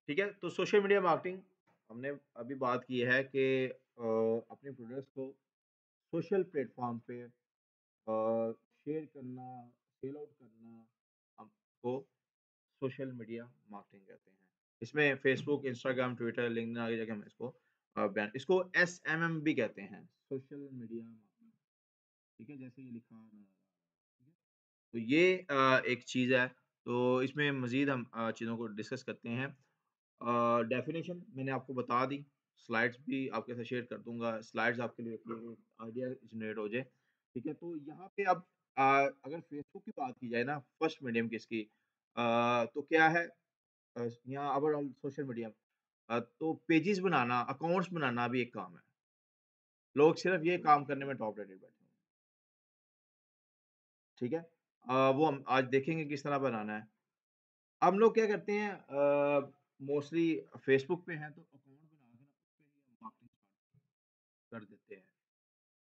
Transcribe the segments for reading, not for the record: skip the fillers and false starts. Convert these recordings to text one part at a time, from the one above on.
ठीक है? तो सोशल मीडिया मार्केटिंग हमने अभी बात की है कि अपने प्रोडक्ट्स को सोशल प्लेटफ़ॉर्म पे शेयर करना, सेल आउट करना हमको सोशल मीडिया मार्केटिंग कहते हैं। इसमें फ़ेसबुक, इंस्टाग्राम, ट्विटर, लिंक्डइन आगे जाके हम इसको इसको एसएमएम भी कहते हैं, सोशल मीडिया मार्केटिंग। ठीक है? जैसे ये लिखा नज़र आ रहा है। ठीक है? तो ये एक चीज़ है, तो इसमें मज़ीद हम चीज़ों को डिस्कस करते हैं। डेफ़िनेशन मैंने आपको बता दी, स्लाइड्स भी आपके साथ शेयर कर दूँगा, स्लाइड्स आपके लिए एक आइडिया जनरेट हो जाए, ठीक है? तो यहाँ पे अब अगर फ़ेसबुक की बात की जाए ना, फर्स्ट मीडियम किसकी तो क्या है यहाँ ओवरऑल सोशल मीडिया तो पेजेज़ बनाना, अकाउंट्स बनाना भी एक काम है। लोग सिर्फ़ ये काम करने में टॉप रेटेड बैठे हैं, ठीक है? वो हम आज देखेंगे किस तरह बनाना है। हम लोग क्या करते हैं मोस्टली फ़ेसबुक पे हैं तो अकाउंट बना के ना उसपे ही हम मार्केटिंग स्टार्ट कर देते हैं।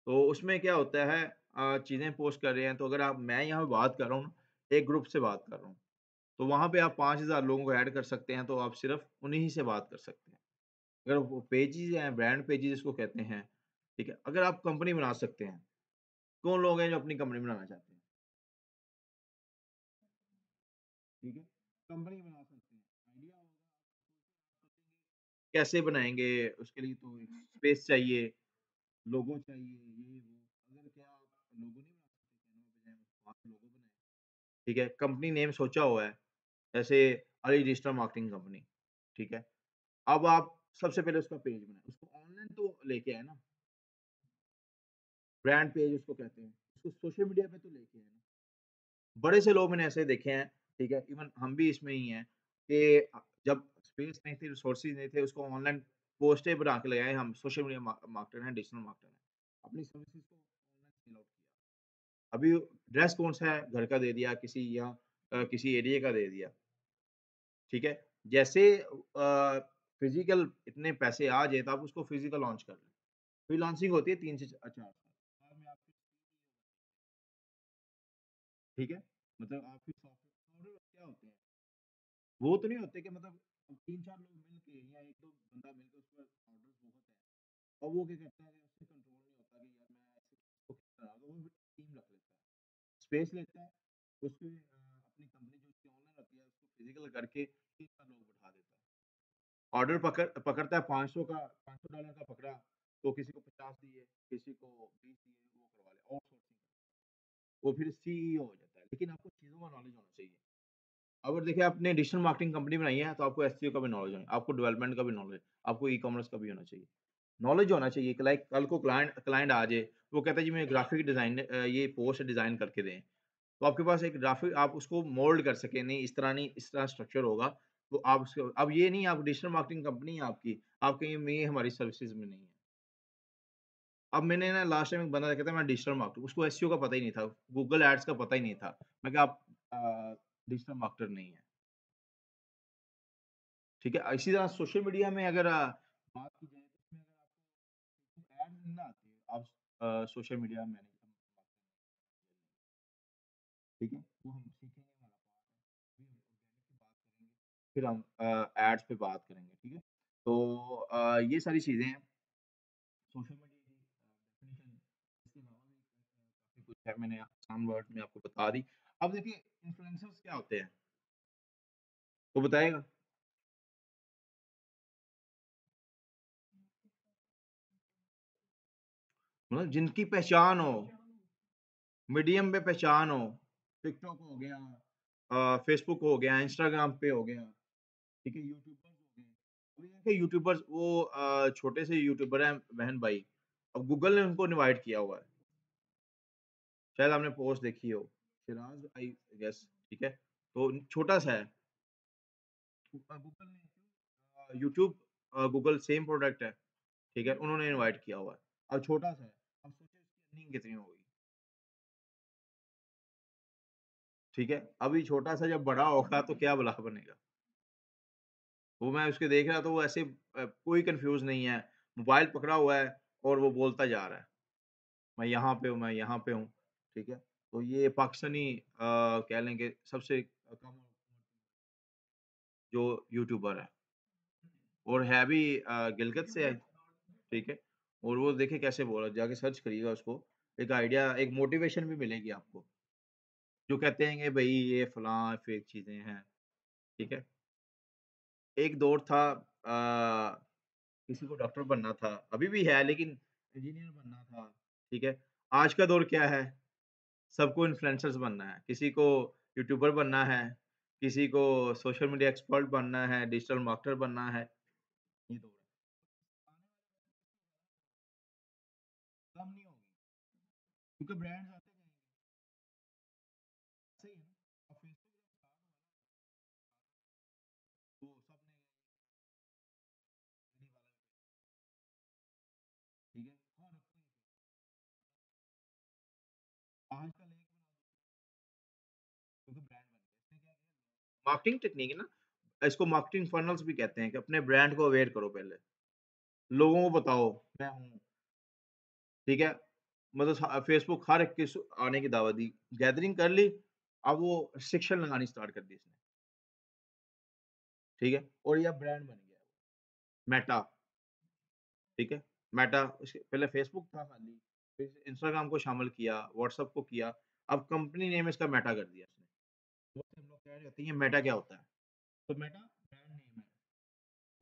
तो उसमें क्या होता है चीज़ें पोस्ट कर रहे हैं तो अगर आप मैं यहाँ बात कर रहा हूँ ना, एक ग्रुप से बात कर रहा हूँ, तो वहाँ पे आप 5000 लोगों को ऐड कर सकते हैं तो आप सिर्फ़ उन्हीं ही से बात कर सकते हैं। अगर वो पेजेज़ हैं, ब्रांड पेजेज़ जिसको कहते हैं, ठीक है? अगर आप कंपनी बना सकते हैं, कौन लोग हैं जो अपनी कंपनी बनाना चाहते हैं? ठीक है? कंपनी बना सकते हैं, आइडिया होगा, आप सोचेंगे कैसे बनाएँगे? उसके लिए तो एक स्पेस चाहिए, लोगो चाहिए, ये वो। अगर क्या आप लोगो नहीं बना सकते कैनवा पे जाएँ, वहाँ पे लोगो बनाएँ। ठीक है? कंपनी नेम सोचा हुआ है, जैसे अली डिजिटल मार्केटिंग कंपनी, ठीक है? अब आप सबसे पहले उसका पेज बनाएँ, उसको ऑनलाइन तो लेके आए ना, ब्रांड पेज उसको कहते हैं, उसको सोशल मीडिया पे तो लेके आए ना। बड़े से लोग मैंने ऐसे देखे हैं, ठीक है? इवन हम भी इसमें ही हैं कि जब स्पेस नहीं थी, रिसोर्सेज़ नहीं थे, उसको ऑनलाइन पोस्टें बना के लगाए हम सोशल मीडिया मार्केटर हैं, डिजिटल मार्केटर हैं। अपनी सर्विसेज़ को ऑनलाइन सेल आउट किया। अभी ड्रेस कौन-सा है, घर का दे दिया किसी या किसी एरिया का दे दिया, ठीक है? जैसे फिज़िकल इतने पैसे आ जाए, तो आप उसको फिज़िकल लॉन्च कर लें। फ्रीलांसिंग होती है 3 से 4 साल। बाद में आपके ठीक है? मतलब आपके सॉफ्टवेयर क्या होते हैं? वो तो नहीं होते कि मतलब 3-4 लोग मिल के या 1-2 बंदा मिलके उसके पास ऑर्डर्स बहुत है और वो क्या कहता है कि उससे कंट्रोल नहीं होता कि यार मैं ऐसे इसको किस तरह तो वो फिर टीम रख लेता है। स्पेस लेता है, उसकी अपनी कंपनी जो उसकी ऑनलाइन होती है उसको फिज़िकल करके 3-4 लोग बैठा देता है। ऑर्डर पकड़ता है 500 का $500 का पकड़ा, तो किसी को 50 दिए, किसी को 20 दिए, वो करवा ले आउटसोर्सिंग। वो फिर सीईओ हो जाता है। लेकिन आपको चीज़ों का नॉलेज होना चाहिए। अगर देखिए आपने डिजिटल मार्केटिंग कंपनी बनाई है, तो आपको एसईओ का भी नॉलेज होना आपको डेवलपमेंट का भी नॉलेज, आपको ई-कॉमर्स का भी होना चाहिए। नॉलेज होना चाहिए कि लाइक कल को क्लाइंट क्लाइंट आ जाए, वो कहता है जी मैं ग्राफिक डिज़ाइन ये पोस्ट डिज़ाइन करके दें। तो आपके पास एक ग्राफिक आप उसको मोल्ड कर सकें, नहीं, इस तरह स्ट्रक्चर होगा, तो आप उसको अब ये नहीं आप डिजिटल मार्केटिंग कंपनी है आपकी, आप कहेंगे में ये हमारी सर्विसेज़ में नहीं है। अब मैंने ना लास्ट टाइम एक बंदा देखा था मैं डिजिटल मार्केटर उसको एसईओ का पता ही नहीं था, गूगल एड्स का पता ही नहीं था। मैं कहा आप डिजिटल मार्केटर नहीं है। ठीक है? इसी तरह सोशल मीडिया में अगर बात की जाए तो इसमें अगर आपको ऐड नहीं ना आती है, आप सोशल मीडिया मैनेजमेंट ठीक है? वो हम सीखेंगे हमारा पार्ट है। अभी हम ऑर्गेनिक की बात करेंगे, फिर हम एड्स पे बात करेंगे, ठीक है? तो ये सारी चीज़ें हैं सोशल मीडिया की डेफिनिशन इसके अलावा भी काफ़ी कुछ है मैंने आसान वर्ड में आपको बता दी। अब देखिए इन्फ्लुएंसर्स क्या होते हैं? वो बताएगा? मतलब जिनकी पहचान हो, मीडियम पे पहचान हो, टिकटॉक हो गया फ़ेसबुक हो गया, इंस्टाग्राम पे हो गया, ठीक है? यूट्यूबर्स हो गए। अभी देखिए यूट्यूबर्स वो छोटे से यूट्यूबर हैं बहन भाई, अब गूगल ने उनको इनवाइट किया हुआ है। शायद आपने पोस्ट देखी हो, शिराज़ आई गेस ठीक है? तो छोटा-सा है। गूगल ने यूट्यूब गूगल सेम प्रोडक्ट है, ठीक है? उन्होंने इनवाइट किया हुआ है। अब छोटा-सा है, अब सोचिए उसकी अर्निंग कितनी होगी, ठीक है? अभी छोटा-सा जब बड़ा होगा तो क्या बला बनेगा। वो मैं उसके देख रहा तो वो ऐसे कोई कन्फ्यूज़ नहीं है, मोबाइल पकड़ा हुआ है और वो बोलता जा रहा है, मैं यहाँ पे हूँ, मैं यहाँ पे हूँ, ठीक है? तो ये पाकिस्तानी कह लें कि सबसे कम जो यूट्यूबर है। और है भी गिलगित से है, ठीक है? और वो देखिए कैसे बोला, जाके सर्च करिएगा उसको, एक आइडिया, एक मोटिवेशन भी मिलेगी आपको। जो कहते हैं कि भई ये फलाँ फेक चीज़ें हैं, ठीक है? एक दौर था किसी को डॉक्टर बनना था, अभी भी है लेकिन इंजीनियर बनना था, ठीक है? आज का दौर क्या है? सबको इन्फ्लुएंसर्स बनना है, किसी को यूट्यूबर बनना है, किसी को सोशल मीडिया एक्सपर्ट बनना है, डिजिटल मार्केटर बनना है, ये दौर है। कम नहीं होगी, क्योंकि ब्रांड्स आते जाएँगे, सही है ना? अब फेसबुक जब स्टार्ट हुआ ना, तो सबने ईडी वाला ठीक है? हर कोई आजकल एक बना दो, क्योंकि ब्रांड बन गया। इसने क्या किया, मार्केटिंग टेक्निक है ना, इसको मार्केटिंग फनल्स भी कहते हैं कि अपने ब्रांड को अवेयर करो पहले। लोगों को बताओ, मैं हूँ, ठीक है? मतलब फेसबुक हर एक किस आने की दावत दी, गैदरिंग कर ली, अब वो रिस्ट्रिक्शन लगानी स्टार्ट कर दी इसने, ठीक है? और ये अब ब्रांड बन गया है, मेटा, ठीक है? मेटा उसके पहले फेसबुक था खाली, फिर इंस्टाग्राम को शामिल किया, व्हाट्सएप को किया, अब कंपनी नेम इसका मेटा कर दिया इसने। बहुत से लोग कह रहे होते हैं ये मेटा क्या होता है? तो मेटा ब्रांड नेम है,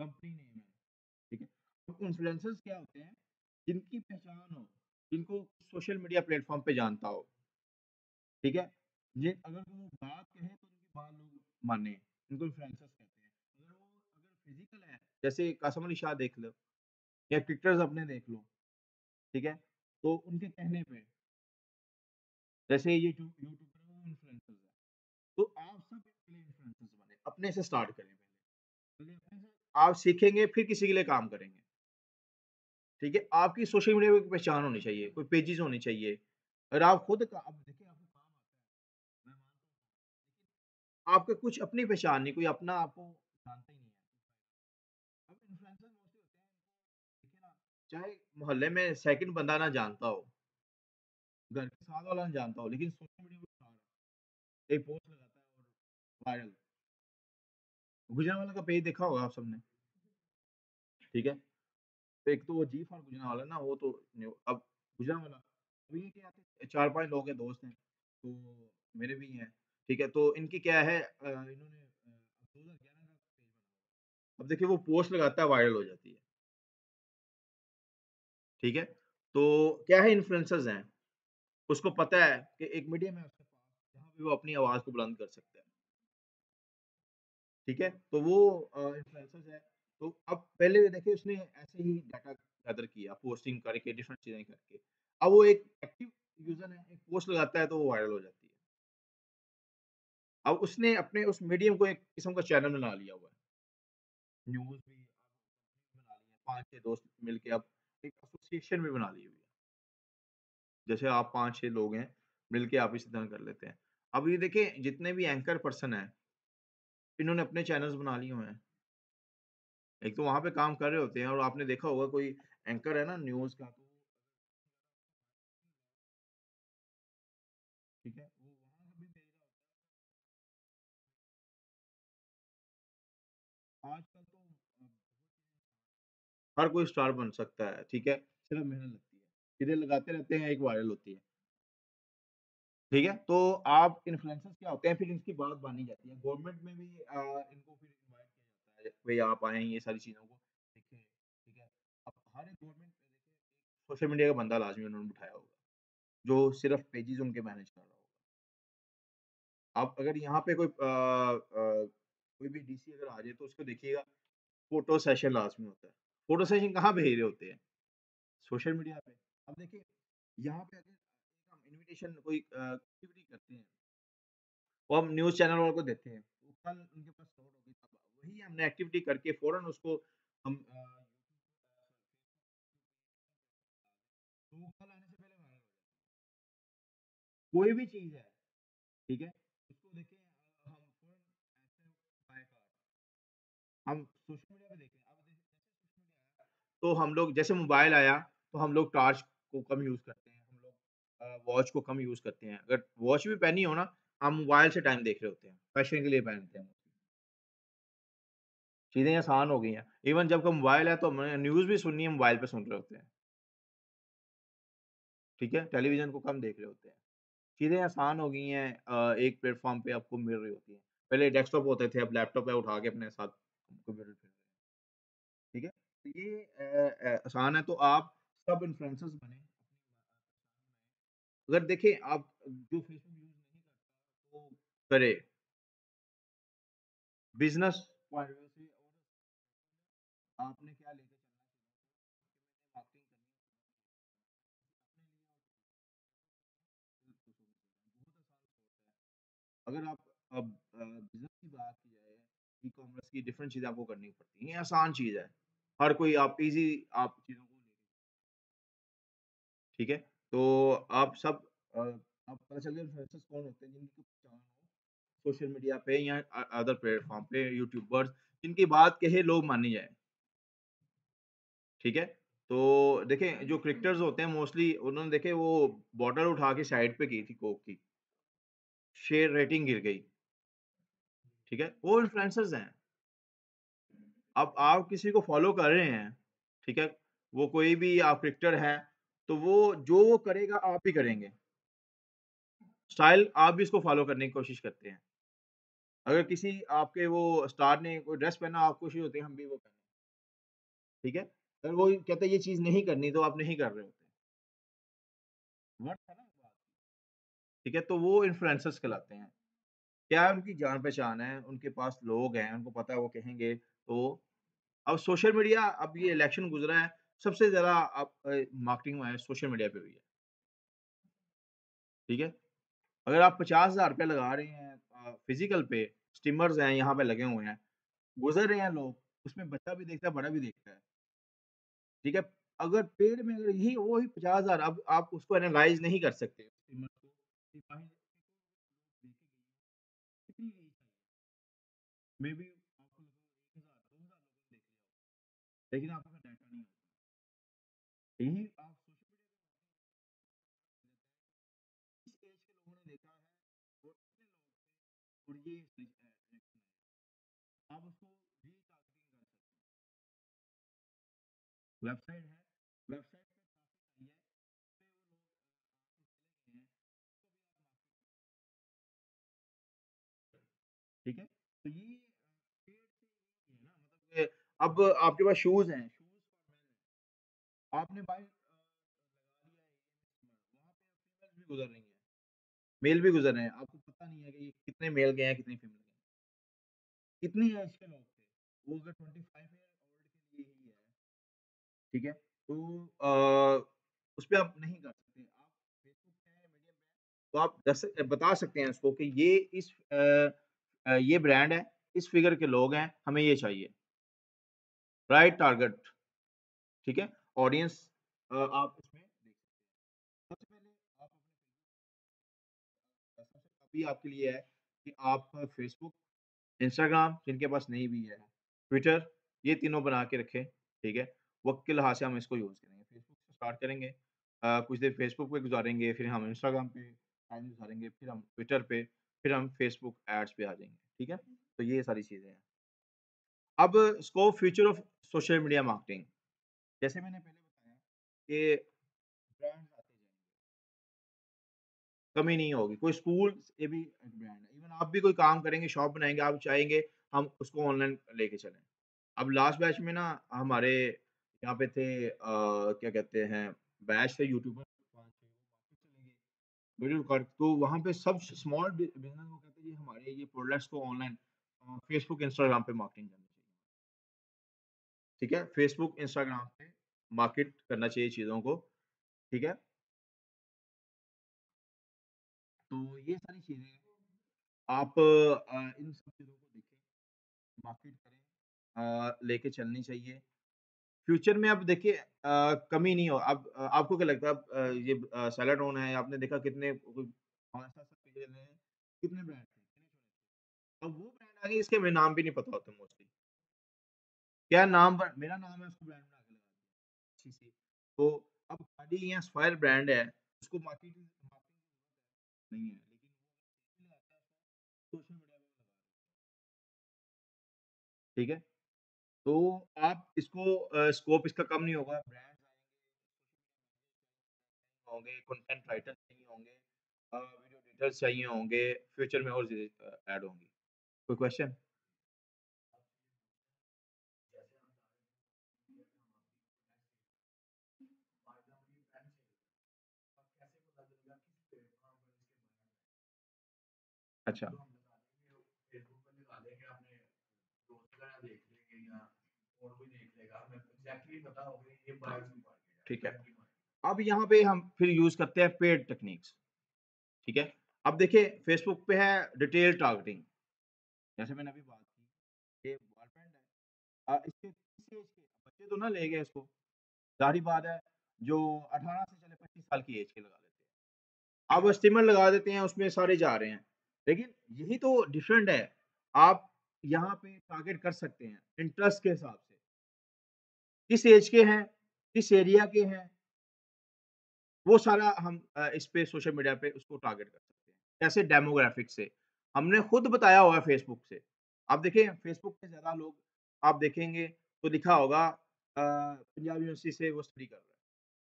कंपनी नेम है, ठीक है? अब इन्फ्लुएंसर्स क्या होते हैं? जिनकी पहचान हो, जिनको सोशल मीडिया प्लेटफ़ॉर्म पे जानता हो, ठीक है? ये अगर वो बात कहे तो उनकी बात लोग माने, इनको इन्फ्लुएंसर्स कहते हैं। अगर फिज़िकल है, जैसे कासिम अली शाह देख लो या क्रिकेटर्स अपने देख लो, ठीक है? तो उनके कहने पे, जैसे ये जो यूट्यूबर है वो इन्फ्लुएंसर्स है, तो आप सब इसके लिए इन्फ्लुएंसर्स बने, अपने से स्टार्ट करें पहले। पहले अपने से आप सीखेंगे फिर किसी के लिए काम करेंगे, ठीक है? आपकी सोशल मीडिया पे एक पहचान होनी चाहिए, कोई पेजेज़ होने चाहिए। अगर आप खुद का अब देखिए आपको काम आता है, मैं मानता हूँ, लेकिन आपका कुछ अपनी पहचान नहीं, कोई अपना आपको जानता ही नहीं है। अब इन्फ्लुएंसर मोस्टली होते हैं, इनको देखिए ना, चाहे मोहल्ले में सेकंड बंदा ना जानता हो, घर के साथ वाला ना जानता हो, लेकिन सोशल मीडिया पे स्टार है। एक पोस्ट लगाता है और वायरल। गुजरांवाला का पेज देखा होगा आप सबने, ठीक है? तो एक तो वो जी फॉर गुजरांवाला ना, वो तो न्यू अब गुजरांवाला, अब ये क्या है, 4-5 लोग हैं, दोस्त हैं, तो मेरे भी हैं, ठीक है? तो इनकी क्या है, इन्होंने 2011 का पेज बना, अब देखिए वो पोस्ट लगाता है, वायरल हो जाती है, ठीक है? तो क्या है, इन्फ्लुएंसर्स हैं, उसको पता है कि एक मीडियम है उसके पास, जहाँ पे वो अपनी आवाज़ को बुलंद कर सकता है, ठीक है? तो वो इन्फ्लुएंसर्स है, तो अब पहले देखिए उसने ऐसे ही डाटा गैदर किया, पोस्टिंग करके, डिफरेंट चीज़ें करके। अब वो एक एक्टिव यूज़र है, एक पोस्ट लगाता है तो वो वायरल हो जाती है। अब उसने अपने उस मीडियम को एक किस्म का चैनल बना लिया हुआ है। न्यूज़ भी अब बना ली है, 5-6 दोस्त मिलके अब एक एसोसिएशन भी बना ली हुई है। जैसे आप 5-6 लोग हैं, मिलके आप इसी तरह कर लेते हैं। अब ये देखिए जितने भी एंकर पर्सन हैं, इन्होंने अपने चैनल्स बना लिए हुए हैं। एक तो वहाँ पे काम कर रहे होते हैं और आपने देखा होगा कोई एंकर है ना न्यूज़ का, तो ठीक है, वो वहाँ भी भेज रहा होता है। आजकल तो हर कोई स्टार बन सकता है, ठीक है? सिर्फ मेहनत लगती है। चीज़ें लगाते रहते हैं, एक वायरल होती है, ठीक है? तो आप इन्फ्लुएंसर्स क्या होते हैं, फिर इनकी बात मानी जाती है। गवर्नमेंट में भी इनको फिर इनवाइट किया जाता है, भई आप आएँ, ये सारी चीज़ों को देखें, ठीक है? अब हर एक गवर्नमेंट में देखिए एक सोशल मीडिया का बंदा लाज़मी उन्होंने बिठाया होगा, जो सिर्फ पेजेज़ उनके मैनेज कर रहा होगा। आप अगर यहाँ पे कोई भी डीसी अगर आ जाए तो उसको देखिएगा, फ़ोटो सेशन लाज़मी होता है। फ़ोटो सेशन कहाँ भेज रहे होते हैं? सोशल मीडिया पे। अब देखिए, यहाँ पे अगर हम इन्विटेशन कोई एक्टिविटी करते हैं, वो हम न्यूज़ चैनल वालों को देते हैं, तो कल उनके पास खबर होगी, तब वही हमने एक्टिविटी करके फ़ौरन उसको हम तो वो कल आने से पहले वायरल हो जाता है। कोई भी चीज़ है, ठीक है? उसको देखिए हम फ़ौरन ऐसे बाय कार हम सोशल मीडिया पे देखें, अब जैसे सोशल मीडिया आया, तो हम लोग जैसे मोबाइल आया, तो हम लोग टॉर्च को कम यूज़ करते हैं, हम लोग वॉच को कम यूज़ करते हैं। अगर वॉच भी पहनी हो ना, हम मोबाइल से टाइम देख रहे होते हैं, फैशन के लिए पहनते हैं। चीज़ें आसान हो गई हैं। इवन जब का मोबाइल है तो हमें न्यूज़ भी सुननी है मोबाइल पे सुन रहे होते हैं, ठीक है? टेलीविज़न को कम देख रहे होते हैं। चीज़ें आसान हो गई हैं एक प्लेटफ़ॉर्म पे आपको मिल रही होती हैं। पहले डेस्कटॉप होते थे, अब लैपटॉप है उठा के अपने साथ कंप्यूटर पे, ठीक है? तो ये आसान है तो आप सब इन्फ्लुएंसर्स बनें। अगर देखिए आप जो फेसबुक यूज़ नहीं करता वो करे, बिज़नेस पॉइंट ऑफ व्यू से और आपने क्या लेके चलना है, मार्केटिंग करनी है अपने लिए और बहुत आसान सोर्स है। अगर आप अब बिज़नेस की बात की जाए, ई-कॉमर्स की डिफरेंट चीज़ें आपको करनी पड़ती हैं, ये आसान चीज़ है। हर कोई आप ईज़ी आप चीज़ों को ले ठीक है? तो आप सब आप पता चल गया इन्फ्लुएंसर्स कौन होते हैं जिनकी पहचान हो सोशल मीडिया पे या अदर प्लेटफ़ॉर्म पे यूट्यूबर्स जिनकी बात कहे लोग मानी जाए, ठीक है? तो देखें जो क्रिकेटर्स होते हैं मोस्टली उन्होंने देखे वो बॉटल उठा के साइड पे की थी कोक की, शेयर रेटिंग गिर गई, ठीक है? वो इन्फ्लुएंसर्स हैं। अब आप किसी को फ़ॉलो कर रहे हैं, ठीक है? वो कोई भी आप क्रिकेटर है, तो वो जो वो करेगा आप भी करेंगे। स्टाइल आप भी उसको फ़ॉलो करने की कोशिश करते हैं। अगर किसी आपके वो स्टार ने कोई ड्रेस पहना, आपको खुशी होती है हम भी वो पहने, ठीक है? अगर वो कहता है ये चीज़ नहीं करनी तो आप नहीं कर रहे होते। वर्थ है ना बात, ठीक है? तो वो इन्फ्लुएंसर्स कहलाते हैं। क्या है उनकी जान-पहचान है, उनके पास लोग हैं, उनको पता है वो कहेंगे तो अब सोशल मीडिया अब ये इलेक्शन गुज़रा है, सबसे ज़्यादा अब मार्केटिंग में है सोशल मीडिया पे हुई है, ठीक है? अगर आप ₹50,000 लगा रहे हैं फिज़िकल पे, स्ट्रीमर्स हैं यहाँ पे लगे हुए हैं, गुज़र रहे हैं लोग, उसमें बच्चा भी देखता है, बड़ा भी देखता है, ठीक है? अगर पेड में अगर यही वही 50,000 अब आप उसको एनालाइज़ नहीं कर सकते स्ट्रीमर को कि भाई कितनी रीच है, मेबी आपको लगा 1,000 2,000 लोगों ने देख लिया हो, लेकिन आपके पास डाटा नहीं होगा। यही आप सोशल मीडिया पे इस एज के लोगों ने देखा है और इतने लोग थे और ये रिएक्शन है। आप उसको रीटारगेटिंग कर सकते हैं। वेबसाइट है, वेबसाइट पे ट्रैफिक आई है, पे वो लोग आपके चले गए हैं, तो भी आप मार्केट ठीक है? तो ये पेड़ से ही है ना मतलब कि अब आपके पास शूज़ हैं, शूज़ फॉर मेन है। आपने बाइक लगा लिया है वहाँ पे फीमेल्स भी गुज़र रही हैं, मेल भी गुज़र रहे हैं, आपको पता नहीं है कि ये कितने मेल गए हैं, कितनी फीमेल गए हैं। कितनी एज के लोग थे, वो अगर 25 ईयर ओल्ड के लिए ही है, ठीक है? तो उसपे आप नहीं कर सकते। आप फेसबुक पे है, मीडियम पे है, तो आप बता सकते हैं उसको कि ये ये ब्रांड है, इस फिगर के लोग हैं, हमें ये चाहिए। राइट टारगेट, ठीक है? ऑडियंस आप इसमें देख सकते हैं। सबसे पहले आप अपने सबसे अभी आपके लिए है कि आप फेसबुक, इंस्टाग्राम जिनके पास नहीं भी है, ट्विटर ये तीनों बना के रखें, ठीक है? वक़्त के लिहाज़ से हम इसको यूज़ करेंगे। फेसबुक से स्टार्ट करेंगे कुछ देर फेसबुक पे गुज़ारेंगे, फिर हम इंस्टाग्राम पे टाइम गुज़ारेंगे, फिर हम ट्विटर पे, फिर हम फेसबुक एड्स पे आ जाएँगे, ठीक है? तो ये सारी चीज़ें हैं। अब scope future of social media marketing जैसे मैंने पहले बताया कि ब्रांड्स आते जाएँगे, कमी नहीं होगी। कोई स्कूल ये भी एक ब्रांड है। इवन आप भी कोई काम करेंगे, शॉप बनाएँगे, आप चाहेंगे हम उसको ऑनलाइन लेके चलें। अब लास्ट बैच में ना हमारे यहाँ पे थे क्या कहते हैं बैच थे यूट्यूबर 5-6 वो वापस चले गए। वीडियो रिकॉर्ड तो वहाँ पे सब स्मॉल बिज़नेस वो कहते हैं जी हमारे ये प्रोडक्ट्स को ऑनलाइन फेसबुक, इंस्टाग्राम पे मार्केटिंग करनी चाहिए। ठीक है? फेसबुक, इंस्टाग्राम पे मार्केट करना चाहिए चीज़ों को, ठीक है? तो ये सारी चीज़ें हैं। आप इन सब चीज़ों को देखें, मार्केट करें लेके चलनी चाहिए। फ्यूचर में अब देखिए कमी नहीं हो अब आपको क्या लगता है अब ये सेलाटोन है आपने देखा कितने कोई 5-7 साल पहले चले हैं, कितने ब्रांड थे, गिने-चुने थे। अब वो ब्रांड आ गए इसके हमें नाम भी नहीं पता होते मोस्टली। क्या नाम ब मेरा नाम है उसको ब्रांड बना के लगा दिया, अच्छी-सी। तो अब खादी या स्क्वायर ब्रांड है, उसको मार्केटिंग मार्केटिंग नहीं है, लेकिन वो आता है सोशल मीडिया पे लगा रहे हैं, ठीक है? तो आप इसको स्कोप इसका कम नहीं होगा, ब्रांड्स होंगे, कंटेंट राइटर चाहिए होंगे, वीडियो एडिटर्स चाहिए होंगे, फ्यूचर में और ऐड होंगी। कोई क्वेश्चन? अच्छा, ठीक है। अब यहाँ पे हम फिर यूज़ करते हैं पेड टेक्निक्स, ठीक है? अब देखिए फेसबुक पे है डिटेल टारगेटिंग, जैसे मैंने अभी बात की, ये बॉयफ्रेंड है, इसके किस एज के बच्चे तो ना ले गए इसको, ज़ाहिर-सी बात है, जो 18 से चले 25 साल की एज के लगा लेते हैं। अब स्टीमर लगा देते हैं, उसमें सारे जा रहे हैं। लेकिन यही तो डिफरेंट है, आप यहाँ पे टारगेट कर सकते हैं, इंटरेस्ट के हिसाब से। किस एज के हैं, किस एरिया के हैं, वो सारा हम इस पे सोशल मीडिया पे उसको टारगेट कर सकते हैं। कैसे? डेमोग्राफिक से। हमने खुद बताया हुआ है फेसबुक से। आप देखें फेसबुक पे ज़्यादा लोग आप देखेंगे तो लिखा होगा पंजाब यूनिवर्सिटी से वो स्टडी कर रहा है।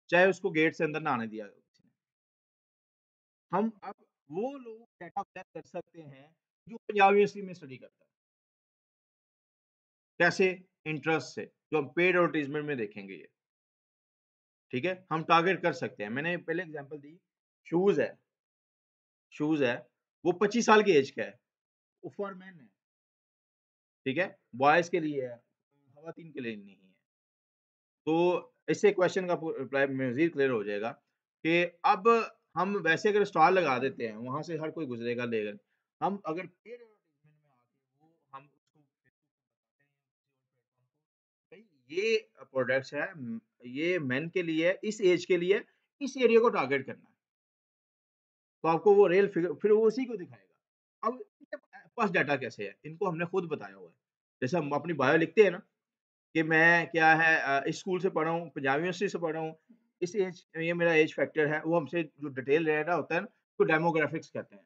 चाहे उसको गेट से अंदर ना आने दिया किसी ने। हम अब वो लोग डाटा कलेक्ट कर सकते हैं जो पंजाब यूनिवर्सिटी में स्टडी करता है। कैसे? इंटरेस्ट से, जो हम पेड एडवर्टाइज़मेंट में देखेंगे ये। ठीक है? हम टारगेट कर सकते हैं। मैंने पहले एग्ज़ाम्पल दी, शूज़ है। शूज़ है, वो 25 साल की एज का है, वो फॉर मेन है, ठीक है? बॉयज़ के लिए है, ख़वातीन के लिए नहीं है। तो इससे क्वेश्चन का रिप्लाई मज़ीद क्लियर हो जाएगा कि अब हम वैसे अगर स्टॉल लगा देते हैं, वहाँ से हर कोई गुज़रेगा लेगा। हम अगर पेड एडवर्टाइज़मेंट में आके वो हम उसको भई ये प्रोडक्ट्स है ये मेन के लिए है, इस एज के लिए, इस एरिया को टारगेट करना है। तो आपको वो रियल फिगर फिर वो उसी को दिखाएगा। अब इनके पास डाटा कैसे है? इनको हमने खुद बताया हुआ है। जैसे हम अपनी बायो लिखते हैं ना कि मैं क्या है इस स्कूल से पढ़ा हूँ, पंजाब यूनिवर्सिटी से पढ़ा हूँ, इस एज ये मेरा एज फैक्टर है, वो हमसे जो डिटेल ले रहा होता है ना, उसको डेमोग्राफिक्स कहते हैं।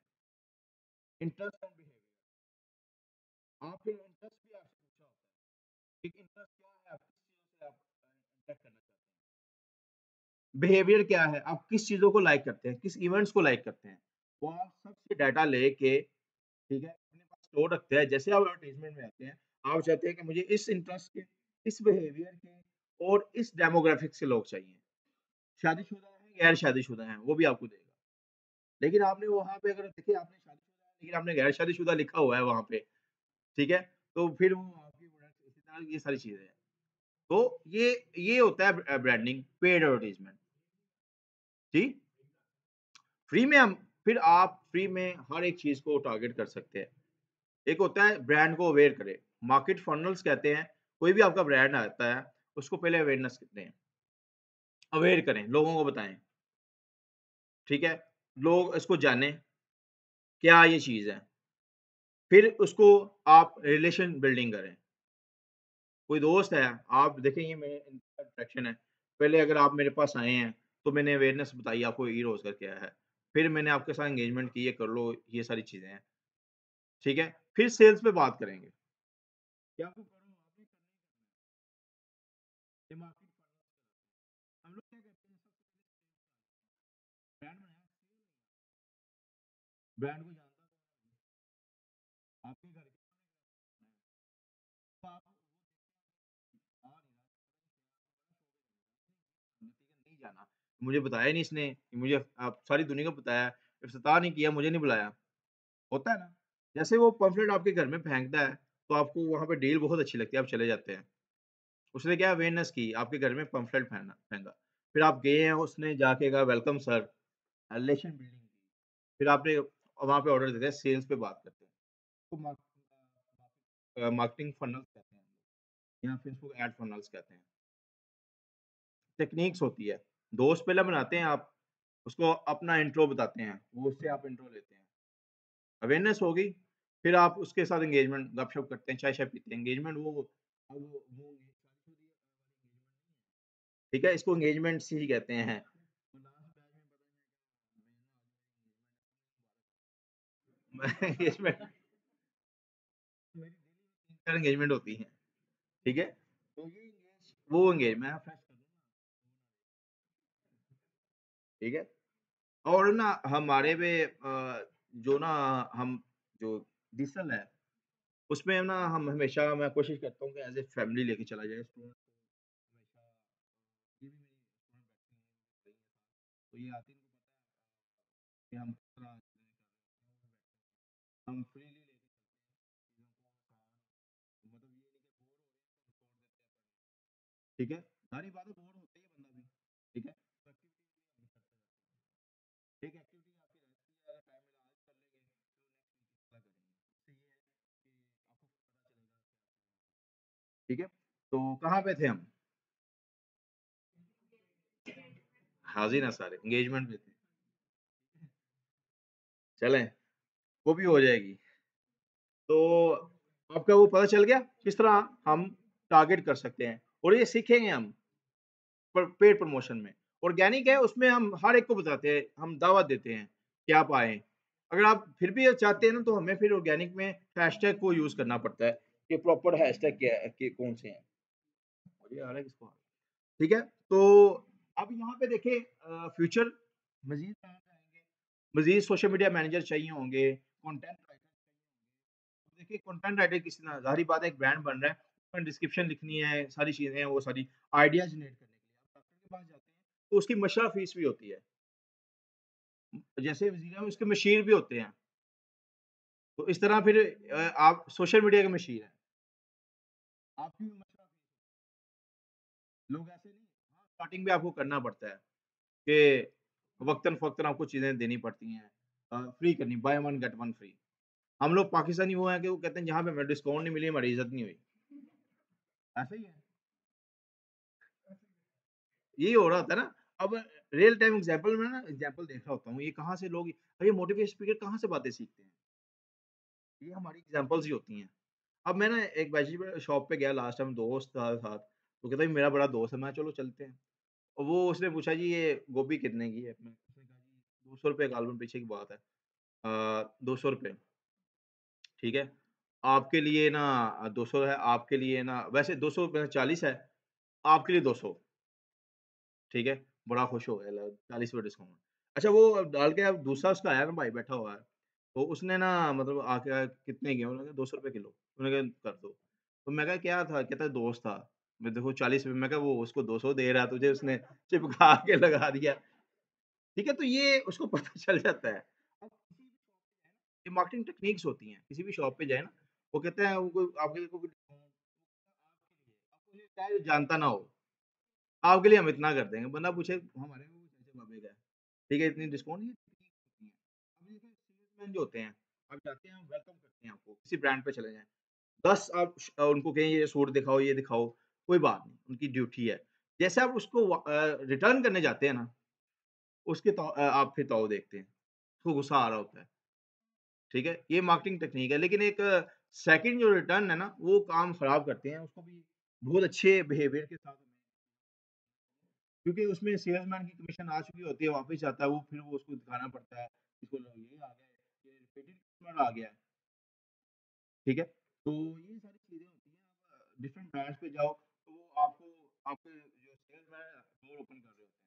Interest and behaviour. आपके इंटरेस्ट भी आपसे पूछा होता है कि इंटरेस्ट क्या है, आप किस चीज़ों से आप इंटरेक्ट करना चाहते हैं। बिहेवियर क्या है, आप किस चीज़ों को लाइक करते हैं, किस इवेंट्स को लाइक करते हैं। वो आप सबसे डाटा लेके ठीक है, अपने पास स्टोर रखते हैं। जैसे आप एडवर्टाइज़मेंट में आते हैं, आप चाहते हैं कि मुझे इस इंटरेस्ट के, इस बिहेवियर के और इस डेमोग्राफिक से लोग चाहिए। शादीशुदा हैं, गैर शादीशुदा हैं, वो भी आपको देगा। लेकिन आपने वहाँ पे अगर देखिए आपने शादीशुदा है, लेकिन आपने गैर शादीशुदा लिखा हुआ है वहाँ पे, ठीक है? तो फिर वो आपकी प्रोडक्ट इसी तरह ये सारी चीज़ें हैं। तो ये होता है ब्रांडिंग, पेड एडवर्टाइज़मेंट, जी? फ्री में हम फिर आप फ्री में हर एक चीज़ को टारगेट कर सकते हैं। एक होता है ब्रांड को अवेयर करें, मार्केट फनल्स कहते हैं, कोई भी आपका ब्रांड आता है, उसको पहले अवेयरनेस दें, अवेयर करें, लोगों को बताएँ, ठीक है? लोग इसको जानें, क्या ये चीज़ है। फिर उसको आप रिलेशन बिल्डिंग करें। कोई दोस्त है, आप देखें ये मेरे अट्रैक्शन है, पहले अगर आप मेरे पास आए हैं, तो मैंने अवेयरनेस बताई आपको ई-रोज़गार क्या है। फिर मैंने आपके साथ एंगेजमेंट की, ये कर लो, ये सारी चीज़ें हैं, ठीक है? फिर सेल्स पे बात करेंगे। क्या आपको करो आपने करना ही करना है, ये मार्केट हम लोग क्या करते हैं सबसे पहले ब्रांड बनाया, ब्रांड को जानता कौन है, आपके घर के तो आप आ नहीं रहा, नहीं जाना, मुझे बताया नहीं इसने, मुझे आप सारी दुनिया को बताया, इफ्तिताह नहीं किया, मुझे नहीं बुलाया, होता है ना? जैसे वो पम्फलेट आपके घर में फेंकता है, तो आपको वहाँ पे डील बहुत अच्छी लगती है, आप चले जाते हैं। उसने क्या अवेयरनेस की, आपके घर में पम्फलेट फेंका, फिर आप गए हैं, उसने जाके कहा वेलकम सर, रिलेशन बिल्डिंग की, फिर आपने वहाँ पे ऑर्डर देते हैं, सेल्स पे बात करते हैं। तो मार्केटिंग फन्नल्स कहते हैं या फेसबुक एड फन्नल्स कहते हैं। टेक्निक्स होती है, दोस्त पहले बनाते हैं आप, उसको अपना इंट्रो बताते हैं, वो उससे आप इंट्रो लेते हैं। अवेयरनेस हो गई, फिर आप उसके साथ एंगेजमेंट गपशप करते हैं, चाय-शाय पीते हैं, एंगेजमेंट वो अब वो ठीक है, इसको एंगेजमेंट्स ही कहते हैं। एंगेजमेंट मेरी डेली 3-4 एंगेजमेंट होती हैं। ठीक है? तो ये वो एंगेज मैं फ्रेश कर दूँगा, ठीक है? और ना हमारे में जो ना हम जो डिजिटल है, उसमें ना हम हमेशा मैं कोशिश करता हूँ कि एज़ ए फैमिली लेके चला जाए स्टूडेंट को हमेशा ये भी मेरी स्टूडेंट बैठती हैं, तो ये आती इनको पता है कि हम किस तरह चीज़ें कर रहे होते हैं, हम फ्रीली लेके चलते हैं चीज़ों को मतलब ये नहीं कि बोर हो रहे हैं तो हम छोड़ देते हैं पढ़ना, ठीक है? सारी बातें बोर होता ही है बंदा भी, ठीक है? तो एक्टिविटीज़ भी हम करते रहते हैं। एक एक्टिविटी आपकी रहती है अगर टाइम मिला आज कर लेंगे, फिर नेक्स्ट वीक इस तरह करेंगे। इससे ये है कि आपको पता चलेगा क्या सीन है, ठीक है? तो कहाँ पे थे हम? हाज़िर हैं सारे, एंगेजमेंट में थे। चलें, वो भी हो जाएगी। तो आपका वो पता चल गया किस तरह हम टारगेट कर सकते हैं और ये सीखेंगे हम पेड प्रमोशन में। ऑर्गेनिक है उसमें हम हर एक को बताते हैं, हम दावत देते हैं कि आप आएँ। अगर आप फिर भी चाहते हैं ना तो हमें फिर ऑर्गेनिक में हैशटैग को यूज़ करना पड़ता है कि प्रॉपर हैशटैग क्या है कि कौन से हैं। और ये आ रहा है किसको? ठीक है? तो अब यहाँ पे देखिए फ्यूचर मज़ीद कहाँ पे आएँगे? मज़ीद सोशल मीडिया मैनेजर चाहिए होंगे, कंटेंट राइटर चाहिए होंगे। अब देखिए कंटेंट राइटर किसी ना ज़ाहिर-सी बात है एक ब्रांड बन रहा है, उसमें डिस्क्रिप्शन लिखनी है, सारी चीज़ें हैं वो सारी आइडिया जनरेट करने के लिए। आप डॉक्टर के पास जाते हैं, तो उसकी मशरा फीस भी होती है। जैसे वज़ीर है उसके मशीर भी होते हैं। तो इस तरह फिर आप सोशल मीडिया के मशीर हैं। आपकी भी मशरा फीस लोग ऐसे नहीं हाँ, स्टार्टिंग में आपको करना पड़ता है कि वक़्तन-फ़वक़्तन आपको चीज़ें देनी पड़ती हैं। फ्री करनी by one get one free. हम लोग पाकिस्तानी वो हैं कि वो कहते हैं जहाँ पे हमें डिस्काउंट नहीं मिली हमारी इज़्ज़त नहीं हुई। ऐसा ही है। यही हो रहा होता है ना। अब रियल टाइम एग्ज़ाम्पल में ना एग्ज़ाम्पल देख रहा होता हूँ, ये कहाँ से लोग ये मोटिवेशन स्पीकर कहाँ से बातें सीखते हैं? ये हमारी एग्ज़ाम्पल्स ही होती हैं। अब मैं ना एक वेजिटेबल शॉप पे गया लास्ट टाइम दोस्त था साथ, वो कहता है मेरा बड़ा दोस्त है, मैं कहा चलो चलते हैं। और वो उसने पूछा जी ये गोभी कितने की है? उसने कहा जी ₹200 गालवन पीछे की बात है। ₹200 ठीक है? आपके लिए ना 200 है, आपके लिए ना वैसे 200 40 है, आपके लिए 200 ठीक है? बड़ा खुश हो गया ल ₹40 डिस्काउंट। अच्छा वो अब डाल के अब दूसरा उसका आया ना भाई बैठा हुआ है, तो उसने ना मतलब आके कितने के? उन्होंने कहा ₹200 किलो। उन्होंने कहा कर दो। तो मैं कहा क्या था? कहता है दोस्त था। मैं देखो 40 मैं कहा वो उसको 200 दे रहा है तुझे उसने चिपका के लगा दिया। ठीक है? तो ये उसको पता चल जाता है। अब किसी भी शॉप पे जाए ना, ये मार्केटिंग टेक्निक्स होती हैं। किसी भी शॉप पे जाए ना, वो कहते हैं वो कोई आपके लिए कोई डिस्काउंट आपके लिए, आपको ये चाहे जानता ना हो। आपके लिए हम इतना कर देंगे, बंदा पूछे हमारे वो चाचा बाबे का है, ठीक है इतनी डिस्काउंट ये टेक्निक होती है। अब जैसे सेल्समैन जो होते हैं, आप जाते हैं वेलकम करते हैं आपको, किसी ब्रांड पे चले जाएँ, 10 आप उनको कहें ये सूट दिखाओ, ये दिखाओ, कोई बात नहीं, उनकी ड्यूटी है। जैसे आप उसको रिटर्न करने जाते हैं ना, उसके आप फिर ताव देखते हैं, उसको गुस्सा आ रहा होता है, ठीक है? ये मार्केटिंग टेक्निक है, लेकिन एक सेकंड जो रिटर्न है ना, वो काम खराब करते हैं, उसको भी बहुत अच्छे बिहेवियर के साथ हमें क्योंकि उसमें सेल्समैन की कमीशन आ चुकी होती है, वापस जाता है वो फिर वो उसको दिखाना पड़ता है, इसको लो ये आ गया है, ये रिपीटेड कस्टमर आ गया है, ठीक है? तो ये सारी चीज़ें होती हैं, आप डिफरेंट ब्रांड्स पे जाओ, तो वो आपको आपके जो सेल्समैन है, डोर ओपन कर रहे होते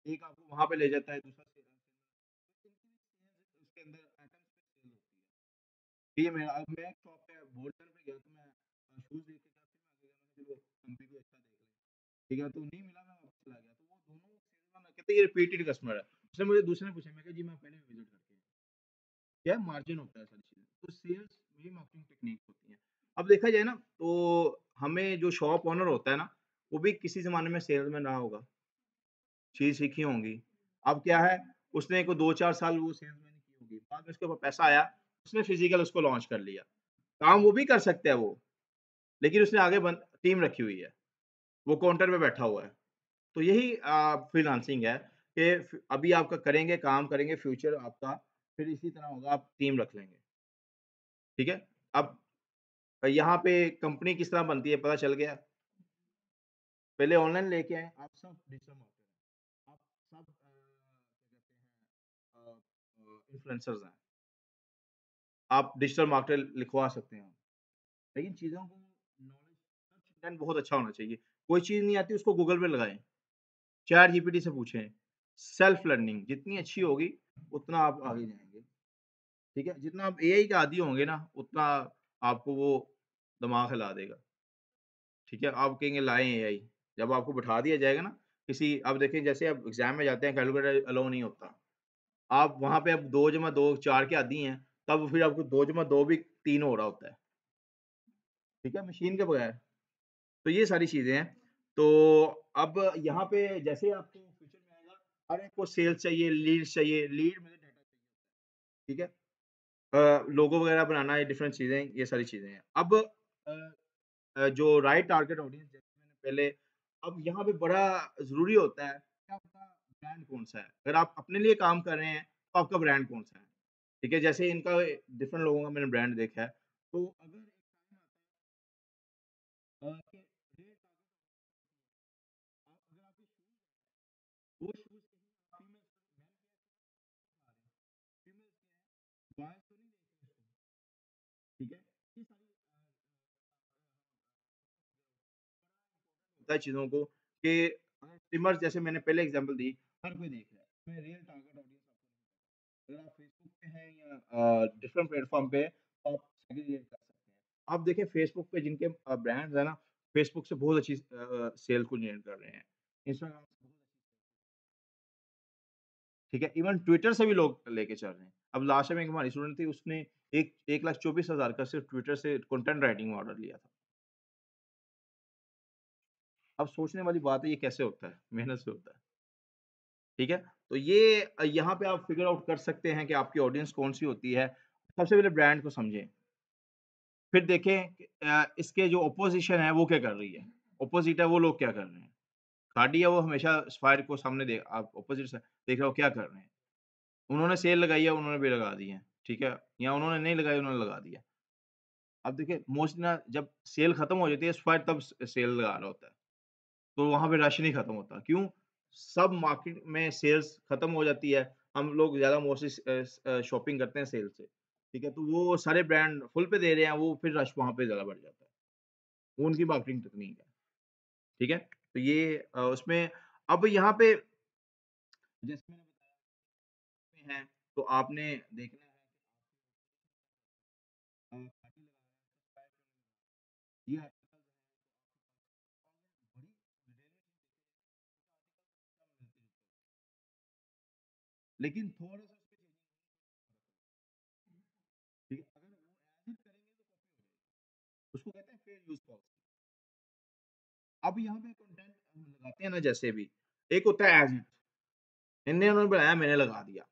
हैं। एक आपको वहाँ पे ले जाता है, दूसरा उसके अंदर आइटम्स पे सेल होती है। ये मैं एक शॉप पे बोल्टन पे गया तो मैं शूज़ देख के क्या फिर मैं आगे गया मैंने चलो कंपनी को अच्छा देख लें। ठीक है, तो नहीं मिला मैं वापस चला गया। तो वो दोनों सेल्समैन कहते हैं ये रिपीटेड कस्टमर है। उसने मुझे दूसरे ने पूछा मैं कहा जी मैं पहले विज़िट करके आया। क्या मार्जिन होता है सारी चीज़ें। तो सेल्स ये मार्केटिंग टेक्निक्स होती हैं। अब देखा जाए ना तो हमें जो शॉप ओनर होता है ना, वो भी किसी ज़माने में सेल्समैन रहा होगा, चीज़ सीखी होंगी। अब क्या है उसने को 2-4 साल वो सेल्समैन की होगी। बाद में उसके पास पैसा आया, उसने फिज़िकल उसको लॉन्च कर लिया। काम वो भी कर सकता है वो, लेकिन उसने आगे टीम रखी हुई है। वो काउंटर पे बैठा हुआ है। तो यही फ्रीलांसिंग है कि अभी आपका करेंगे, काम करेंगे, फ्यूचर आपका फिर इसी तरह होगा, आप टीम रख लेंगे। ठीक है? अब यहाँ पे कंपनी किस तरह बनती है पता चल गया। पहले ऑनलाइन लेके आए, आप सब डिजिटल मार्केटर हैं। आप सब क्या कहते हैं इन्फ्लुएंसर्स हैं। आप डिजिटल मार्केटर लिखवा सकते हैं। लेकिन चीज़ों को नॉलेज कंटेंट बहुत अच्छा होना चाहिए। कोई चीज़ नहीं आती उसको गूगल पे लगाएँ, चैट जीपीटी से पूछें। सेल्फ लर्निंग जितनी अच्छी होगी, उतना आप आगे जाएँगे। ठीक है? जितना आप एआई के आदी होंगे ना, उतना आपको वो दिमाग हिला देगा। ठीक है? आप कहेंगे लाएँ एआई, जब आपको बैठा दिया जाएगा ना, किसी अब देखिए जैसे आप एग्ज़ाम में जाते हैं कैलकुलेटर अलाउ नहीं होता। आप वहाँ पे अब 2 जमा 2 4 के आदी हैं, तब फिर आपको 2 जमा 2 भी 3 हो रहा होता है। ठीक है? मशीन के बगैर। तो ये सारी चीज़ें हैं। तो अब यहाँ पे जैसे आपको फ्यूचर में आएगा, हर एक को सेल्स चाहिए, लीड्स चाहिए, लीड मतलब डाटा चाहिए। ठीक है? लोगो वगैरह बनाना ये डिफरेंट चीज़ें, ये सारी चीज़ें हैं। अब जो राइट टारगेट ऑडियंस जैसे मैंने पहले अब यहाँ पे बड़ा ज़रूरी होता है कि आपका ब्रांड कौन-सा है। अगर आप अपने लिए काम कर रहे हैं, तो आपका ब्रांड कौन-सा है। ठीक है? जैसे इनका डिफरेंट लोगों का मैंने ब्रांड देखा है। तो अगर एक टाइम आता है कि रेट आप अगर आपके शूज़ वो शूज़ कहीं फीमेल्स मेन के आ रहे हैं, फीमेल्स के हैं, बॉयज़ तो नहीं देख रहे इसको। ठीक है? ये सारी होता है चीज़ों को कि अगर स्ट्रीमर्स जैसे मैंने पहले एग्ज़ाम्पल दी, हर कोई देख रहा है। मैं रियल टारगेट ऑडियंस आपको नहीं पता। अगर आप फेसबुक पे हैं या डिफरेंट प्लेटफ़ॉर्म पे हैं, तो आप सेग्रीगेट कर सकते हैं। आप देखें फेसबुक पे जिनके ब्रांड्स हैं ना, फेसबुक से बहुत अच्छी सेल को जनरेट कर रहे हैं। इंस्टाग्राम से बहुत ठीक है? इवन ट्विटर से भी लोग लेके चल रहे हैं। अब लास्ट टाइम एक हमारी स्टूडेंट थी, उसने एक 1,24,000 का सिर्फ़ ट्विटर से कंटेंट राइटिंग में ऑर्डर लिया था। अब सोचने वाली बात है ये कैसे होता है? मेहनत से होता है। ठीक है? तो ये यहाँ पे आप फिगर आउट कर सकते हैं कि आपकी ऑडियंस कौन-सी होती है। सबसे पहले ब्रांड को समझें, फिर देखें कि इसके जो ऑपोज़िशन है वो क्या कर रही है। ऑपोज़िट है वो लोग क्या कर रहे हैं। खाड़ी है वो हमेशा फायर को सामने दे आप ऑपोज़िट से देख रहे हो क्या कर रहे हैं। उन्होंने सेल लगाई है, उन्होंने भी लगा दी है। ठीक है? या उन्होंने नहीं लगाई, उन्होंने लगा दिया। अब देखिए मोस्टली ना जब सेल खत्म हो जाती है, स्क्वायर तब सेल लगा रहा होता है। तो वहाँ पे रश नहीं खत्म होता। क्यों? सब मार्केट में सेल्स खत्म हो जाती है। हम लोग ज़्यादा मोस्टली शॉपिंग करते हैं सेल से। ठीक है? तो वो सारे ब्रांड फुल पे दे रहे हैं, वो फिर रश वहाँ पे ज़्यादा बढ़ जाता है। वो उनकी मार्केटिंग टेक्नीक है। ठीक है? तो ये उसमें अब यहाँ पे जैसे मैंने बताया में है, तो आपने देखना है पार्टी लगा रहे हैं, सब्सक्राइब ये आर्टिकल जो है बड़ी डिटेल में कम मिलते हैं। लेकिन थोड़ा-सा उसपे चेंजिंग ठीक है? अगर वो एज़ इट करेंगे तो कॉपी हो जाएगी। उसको कहते हैं फेयर यूज़ पॉलिसी। अब यहाँ पे कंटेंट हम लगाते हैं ना जैसे भी, एक होता है एज़ इट, उन्होंने बनाया मैंने लगा दिया।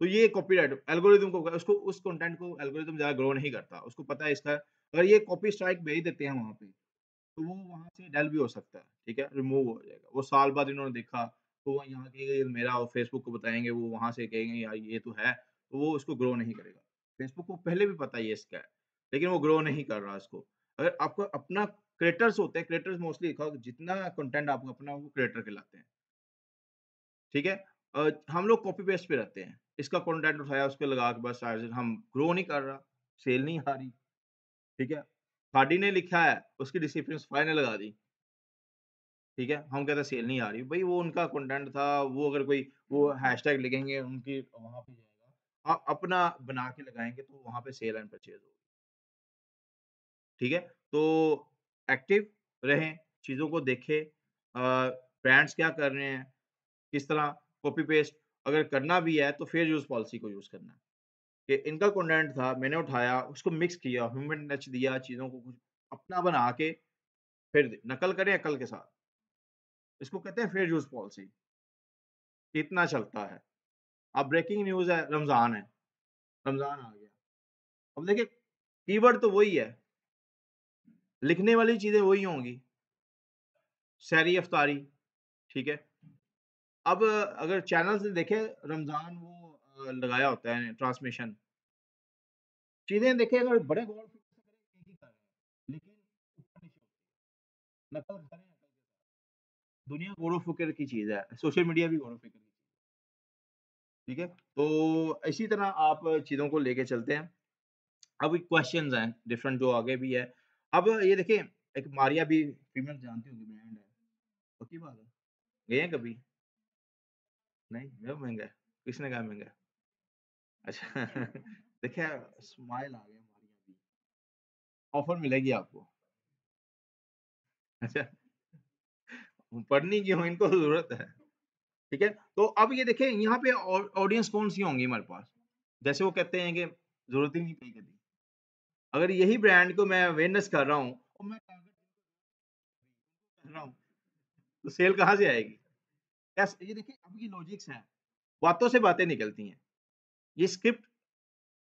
तो ये कॉपीराइट एल्गोरिदम को उसको उस कंटेंट को एल्गोरिदम ज़्यादा ग्रो नहीं करता। उसको पता है इसका अगर ये कॉपी स्ट्राइक भेज देते हैं वहाँ पे, तो वो वहाँ से डल भी हो सकता है, ठीक है? रिमूव हो जाएगा। वो साल बाद इन्होंने देखा, तो वो यहाँ कहेगा ये मेरा और फेसबुक को बताएँगे, वो वहाँ से कहेंगे यार ये तो है, तो वो उसको ग्रो नहीं करेगा। फेसबुक को पहले भी पता है ये इसका है, लेकिन वो ग्रो नहीं कर रहा इसको। अगर आपका अपना क्रिएटर्स होते हैं, क्रिएटर्स मोस्टली देखा होगा जितना कंटेंट आपका अपना वो क्रिएटर कहलाते हैं, ठीक है? हम लोग कॉपी पेस्ट पे रहते हैं। इसका कंटेंट उठाया, उसपे लगा के बस एज़ इट हम ग्रो नहीं कर रहा, सेल नहीं आ रही, ठीक है? खादी ने लिखा है, उसकी डिस्क्रिप्शन सफाई ने लगा दी। ठीक है? हम कहते हैं सेल नहीं आ रही। भई वो उनका कंटेंट था, वो अगर कोई वो हैशटैग लिखेंगे उनकी वहाँ पे जाएगा। आप अपना बना के लगाएँगे तो वहाँ पे सेल एंड परचेज़ होगी। ठीक है? तो एक्टिव रहें, चीज़ों को देखें ब्रांड्स क्या कर रहे हैं, किस तरह कॉपी पेस्ट अगर करना भी है तो फेयर यूज़ पॉलिसी को यूज़ करना है। कि इनका कंटेंट था, मैंने उठाया, उसको मिक्स किया, ह्यूमन टच दिया, चीज़ों को कुछ अपना बना के फिर नकल करें अकल के साथ। इसको कहते हैं फेयर यूज़ पॉलिसी। इतना चलता है। अब ब्रेकिंग न्यूज़ है, रमज़ान आ गया। अब देखिए कीवर्ड तो वही है, लिखने वाली चीज़ें वही होंगी, सहरी इफ्तारी, ठीक है? अब अगर चैनल्स ने देखे रमज़ान वो लगाया होता है ट्रांसमिशन, चीज़ें देखें अगर बड़े गौर से करें एक ही कर रहे हैं, लेकिन ऊपर-नीचे होती है। नकल करें अकल के साथ। दुनिया गौर-व-फ़िक्र की चीज़ है, सोशल मीडिया भी गौर-व-फ़िक्र की चीज़ है, ठीक है? तो इसी तरह आप चीज़ों को लेके चलते हैं। अब क्वेश्चन्स हैं डिफरेंट जो आगे भी है। अब ये देखिए एक मारिया भी फीमेल जानती होगी, ब्रांड है, पक्की बात है, गए हैं कभी? नहीं, वो महंगा है, किसने कहा महंगा है? अच्छा देखिए स्माइल आ गया मारिया भी, ऑफर मिलेगी आपको। अच्छा पढ़नी क्यों, इनको जरूरत है। ठीक है, तो अब ये देखिए यहाँ पे ऑडियंस कौन सी होंगी हमारे पास, जैसे वो कहते हैं कि जरूरत ही नहीं कहीं कभी, अगर यही ब्रांड को मैं अवेयरनेस कर रहा हूँ और मैं टारगेट कर रहा हूँ, तो सेल कहाँ से आएगी? कैसे, ये देखिए अब ये लॉजिक्स हैं, बातों से बातें निकलती हैं, ये स्क्रिप्ट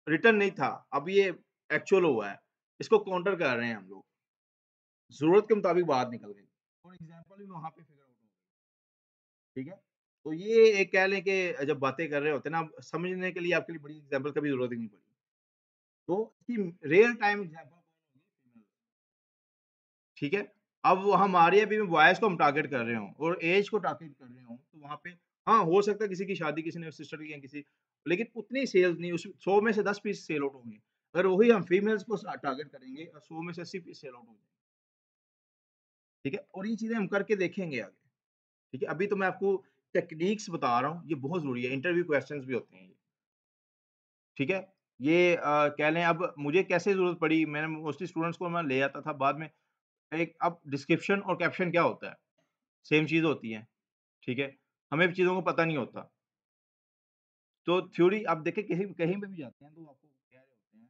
रिटन नहीं था, अब ये एक्चुअल हुआ है, इसको काउंटर कर रहे हैं हम लोग, जरूरत के मुताबिक बात निकल गई और एग्जाम्पल भी वहां पे फिगर आउट हो गई। ठीक है, तो ये एक कह लें कि जब बातें कर रहे होते हैं ना, अब समझने के लिए आपके लिए बड़ी एग्जाम्पल का भी जरूरत ही नहीं पड़ी, तो इसकी रियल टाइम एग्जाम्पल कौन होगी, फीमेल। ठीक है, अब वो हमारे अभी में वॉइस को हम टारगेट कर रहे हों और एज को टारगेट कर रहे हों, तो वहाँ पे हाँ, हो सकता है किसी की शादी किसी ने सिस्टर की या किसी, लेकिन उतनी सेल्स नहीं, उस 100 में से 10 पीस सेल आउट होंगे। अगर वही हम फीमेल्स को टारगेट करेंगे, 100 में से 80 पीस सेल आउट हो जाएंगे। ठीक है, और ये चीज़ें हम करके देखेंगे आगे। ठीक है, अभी तो मैं आपको टेक्निक्स बता रहा हूँ, ये बहुत ज़रूरी है, इंटरव्यू क्वेश्चंस भी होते हैं ये। ठीक है, ये कह लें अब मुझे कैसे ज़रूरत पड़ी, मैंने मोस्टली स्टूडेंट्स को मैं ले आता था बाद में, एक अब डिस्क्रिप्शन और कैप्शन क्या होता है? सेम चीज़ होती है। ठीक है? हमें चीज़ों को पता नहीं होता। तो थ्योरी आप देखिए कहीं कहीं पे भी जाते हैं तो आपको कह रहे होते हैं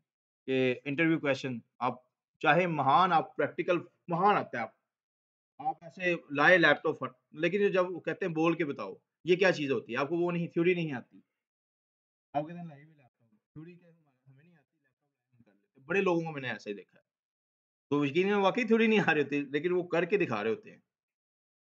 कि इंटरव्यू क्वेश्चन आप चाहे महान आप प्रैक्टिकल महान आता है आप ऐसे लाए लैपटॉप फट, लेकिन ये जब वो कहते हैं बोल के बताओ, ये क्या चीज़ होती है? आपको वो नहीं थ्योरी नहीं आती। आप कहते हैं लाइव ही लैपटॉप, थ्योरी क्या हमें नहीं आती, लैपटॉप कर लेते हैं। बड़े लोगों को मैंने ऐसे ही देखा है। तो यकीन में वाक़ई थ्योरी नहीं आ रही होती, लेकिन वो करके दिखा रहे होते हैं।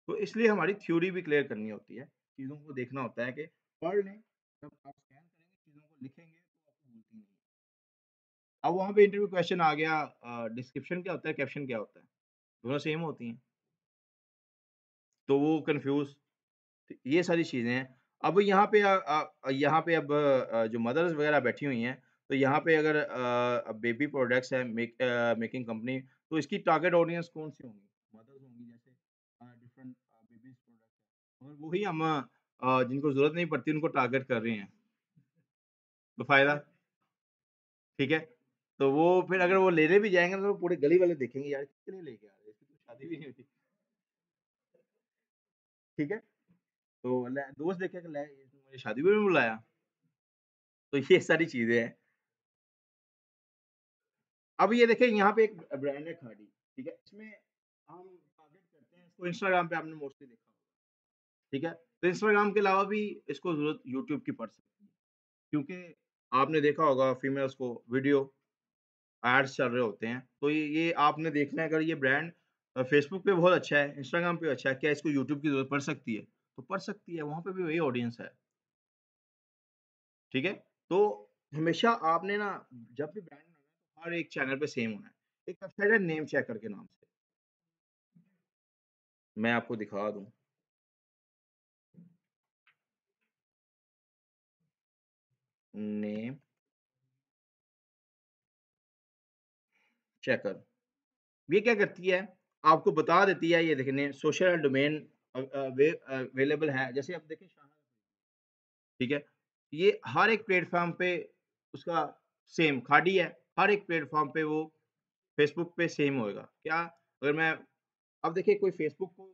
तो इसलिए हमारी थ्योरी भी क्लियर करनी होती है। चीज़ों को देखना होता है कि पढ़ लें, जब आप स्कैन करेंगे, चीज़ों को लिखेंगे तो आपको भूलती नहीं है। अब वहाँ पे इंटरव्यू क्वेश्चन आ गया, डिस्क्रिप्शन क्या होता है, कैप्शन क्या होता है? दोनों सेम होती हैं, तो वो कन्फ्यूज़, ये सारी चीज़ें हैं। अब यहाँ पे अब जो मदर्स वगैरह बैठी हुई हैं, तो यहाँ पे अगर बेबी प्रोडक्ट्स है, मेकिंग कंपनी, तो इसकी टारगेट ऑडियंस कौन-सी होंगी? मदर्स होंगी, जैसे डिफरेंट बेबीज़ प्रोडक्ट्स है और वही हम जिनको ज़रूरत नहीं पड़ती उनको टारगेट कर रहे हैं, तो फ़ायदा, ठीक है? तो वो फिर अगर वो लेने भी जाएँगे तो पूरी गली वाले देखेंगे, यार किसके लिए लेके आ रहे हैं, इसकी तो शादी भी नहीं हुई। ठीक है? तो ले दोस्त देखेगा, ले इसने मुझे शादी में भी बुलाया, तो ये सारी चीज़ें हैं। अब ये देखिए यहाँ पे एक ब्रांड है खादी, ठीक है? इसमें हम टारगेट करते हैं इसको, इंस्टाग्राम पे आपने मोस्टली देखा होगा, ठीक है? तो इंस्टाग्राम के अलावा भी इसको ज़रूरत यूट्यूब की पड़ सकती है, क्योंकि आपने देखा होगा फीमेल्स को वीडियो एड्स चल रहे होते हैं, तो ये आपने देखना है, अगर ये ब्रांड फेसबुक पे बहुत अच्छा है, इंस्टाग्राम पे अच्छा है, क्या इसको यूट्यूब की ज़रूरत पड़ सकती है? तो पड़ सकती है, वहाँ पे भी वही ऑडियंस है, ठीक है? तो हमेशा आपने ना जब भी ब्रांड बनाना है तो हर एक चैनल पे सेम होना है। एक वेबसाइट है नेम चेकर के नाम से, मैं आपको दिखा दूँ। नेम चेकर, ये क्या करती है, आपको बता देती है, ये देखिए सोशल डोमेन अवेलेबल है, जैसे आप देखिए शाह, ठीक है? ये हर एक प्लेटफ़ॉर्म पे उसका सेम खाड़ी है, हर एक प्लेटफ़ॉर्म पे वो फेसबुक पे सेम होएगा। क्या अगर मैं अब देखिए कोई फेसबुक को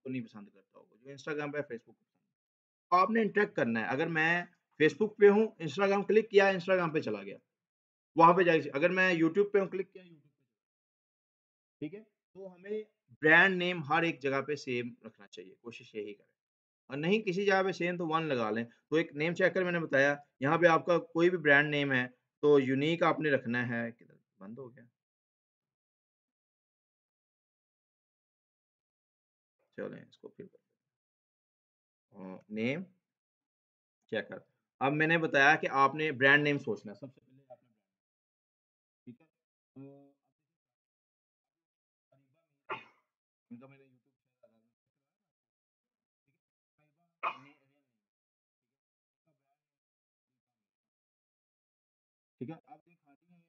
नहीं पसंद करता होगा, जो इंस्टाग्राम पे है फेसबुक को आपने इंटरैक्ट करना है। अगर मैं फेसबुक पे हूँ, इंस्टाग्राम क्लिक किया, इंस्टाग्राम पे चला गया, वहाँ पे जाके अगर मैं यूट्यूब पे हूँ, क्लिक किया यूट्यूब पे, ठीक है? तो हमें ब्रांड नेम हर एक जगह पे सेम रखना चाहिए, कोशिश यही करें। और नहीं किसी जगह पे सेम तो 1 लगा लें। तो एक नेम चेकर मैंने बताया, यहाँ पे आपका कोई भी ब्रांड नेम है, तो यूनिक आपने रखना है। किधर बंद हो गया? चलें इसको फिर नेम चेकर। अब मैंने बताया कि आपने ब्रांड नेम सोचना है, सबसे पहले आपने ठीक है? तो इनका मैंने यूट्यूब चैनल लगा दिया, ठीक है? अब ये खाती हैं,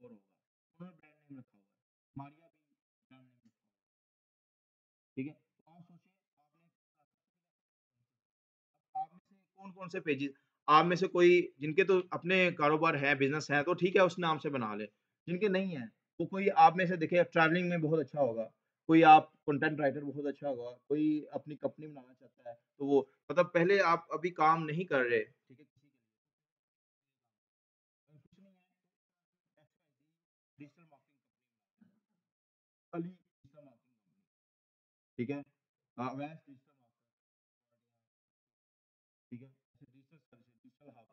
ये और होगा। मारिया भी ब्रांड नेम, ठीक है। तो आप सोचिए आप में से कौन कौन से पेजेस, आप में से कोई जिनके तो अपने कारोबार है, बिजनेस है, तो ठीक है उस नाम से बना ले। जिनके नहीं है, तो कोई आप में से देखिए ट्रैवलिंग में बहुत अच्छा होगा, कोई आप कंटेंट राइटर बहुत अच्छा होगा, कोई अपनी कंपनी बनाना चाहता है, तो वो मतलब पहले आप अभी काम नहीं कर रहे, ठीक है, किसी के लिए कुछ नहीं है, digital marketing company, digital marketing company, ठीक है, अवेंस डिजिटल मार्केटिंग, ठीक है, digital service, digital hub,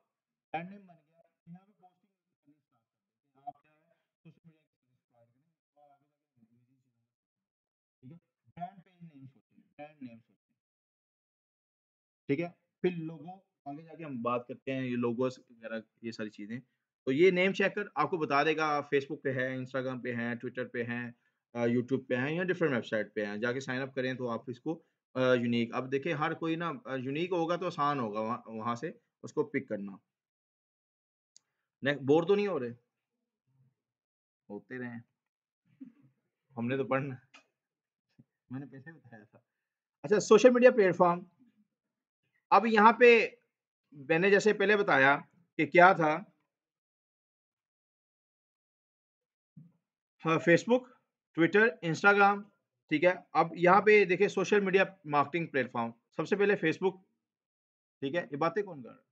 brand name बन गया, यहाँ पे पोस्टिंग करनी स्टार्ट कर देते हैं। आप क्या है सोशल मीडिया की सर्विस प्रोवाइड करें और आगे जाके अंग्रेजी चीज़ों में, ठीक है। ब्रांड पेज नेम सोचें, ब्रांड नेम सोचें, ठीक है। फिर लोगो, आगे जाके हम बात करते हैं ये लोगोस वगैरह ये सारी चीज़ें। तो ये नेम चेकर आपको बता देगा, आप फेसबुक पे है, इंस्टाग्राम पे हैं, ट्विटर पे हैं, यूट्यूब पे हैं या डिफरेंट वेबसाइट पे हैं। जाके साइन अप करें तो आप इसको यूनिक, अब देखिए हर कोई ना यूनिक होगा तो आसान होगा वहाँ वहाँ से उसको पिक करना। बोर तो नहीं हो रहे? होते रहे, हमने तो पढ़ना, मैंने पहले बताया था। अच्छा, सोशल मीडिया प्लेटफ़ॉर्म, अब यहाँ पे मैंने जैसे पहले बताया कि क्या था, हाँ, फ़ेसबुक, ट्विटर, इंस्टाग्राम, ठीक है? अब यहाँ पे देखिए सोशल मीडिया मार्केटिंग प्लेटफ़ॉर्म, सबसे पहले फ़ेसबुक, ठीक है? ये बातें कौन कर रहा है?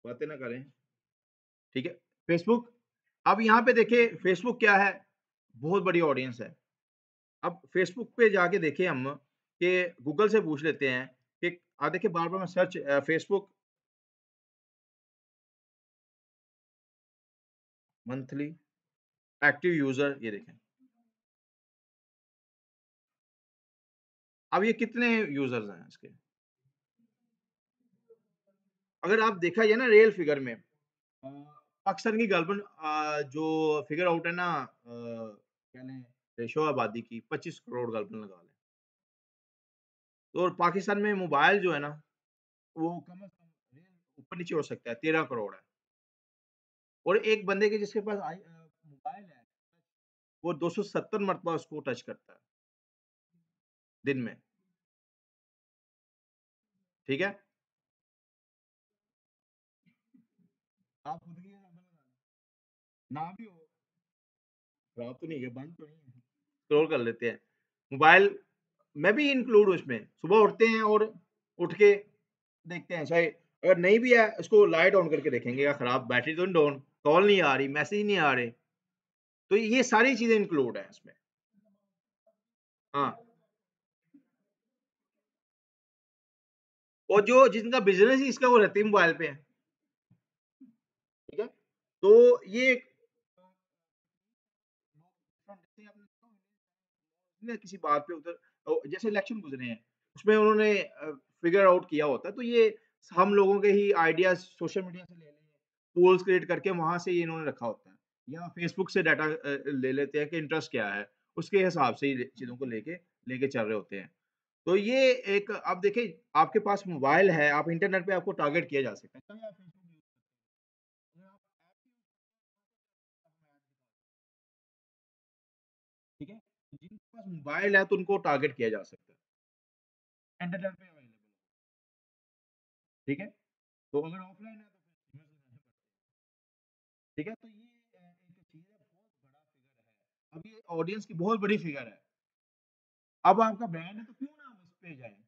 बातें ना करें, ठीक है? फ़ेसबुक, अब यहाँ पे देखिए फ़ेसबुक क्या है? बहुत बड़ी ऑडियंस है। अब फ़ेसबुक पे जाके देखें हम कि गूगल से पूछ लेते हैं कि देखिए बार-बार मैं search Facebook monthly active user, ये देखें। अब ये कितने यूज़र्स हैं इसके? अगर आप देखा जाए ना रियल फिगर में, पाकिस्तान की गालबन जो फिगर आउट है ना, क्या लें रेशो आबादी की 25 करोड़ गालबन लगा लें। तो और पाकिस्तान में मोबाइल जो है ना, वो कम से कम रियल ऊपर-नीचे हो सकता है, 13 करोड़ है। और एक बंदे के जिसके पास मोबाइल है, वो 270 मरतबा उसको टच करता है, दिन में, ठीक है? आप खुद की नंबर लगा लें। ना भी हो, खराब तो नहीं है, बंद तो नहीं है। स्क्रॉल कर लेते हैं। मोबाइल मैं भी इंक्लूड हूँ इसमें। सुबह उठते हैं और उठ के देखते हैं, चाहे अगर नहीं भी है उसको लाइट ऑन करके देखेंगे या खराब बैटरी तो नहीं डाउन, कॉल नहीं आ रही, मैसेज नहीं आ रहे। तो ये सारी चीज़ें इंक्लूड हैं इसमें। हाँ, और जो जिनका बिज़नेस ही इसका वो रहते हैं मोबाइल पे है, ठीक है? तो ये एक ना किसी बात पे उधर जैसे इलेक्शन गुज़रे हैं, उसमें उन्होंने फिगर आउट किया होता है, तो ये हम लोगों के ही आइडियाज़ सोशल मीडिया से ले लिए, पोल्स क्रिएट करके वहाँ से ये इन्होंने रखा होता है। या फेसबुक से डाटा ले लेते हैं कि इंटरेस्ट क्या है, उसके हिसाब से ही चीज़ों को लेके लेके चल रहे होते हैं। तो ये एक आप देखिए आपके पास मोबाइल है, आप इंटरनेट पे आपको टारगेट किया जा सकता है। चाहे आप फेसबुक यूज़ करें, अगर आप ऐप यूज़ ठीक है? जिनके पास मोबाइल है तो उनको टारगेट किया जा सकता है। इंटरनेट पे अवेलेबल है, ठीक है? तो अगर ऑफलाइन है तो फिर यूज़ करने पड़ते हैं, ठीक है? तो ये एक चीज़ है, बहुत बड़ा फिगर है। अब ये ऑडियंस की बहुत बड़ी फिगर है। अब आपका ब्रांड है तो क्यों ना हम इस पे जाएँ,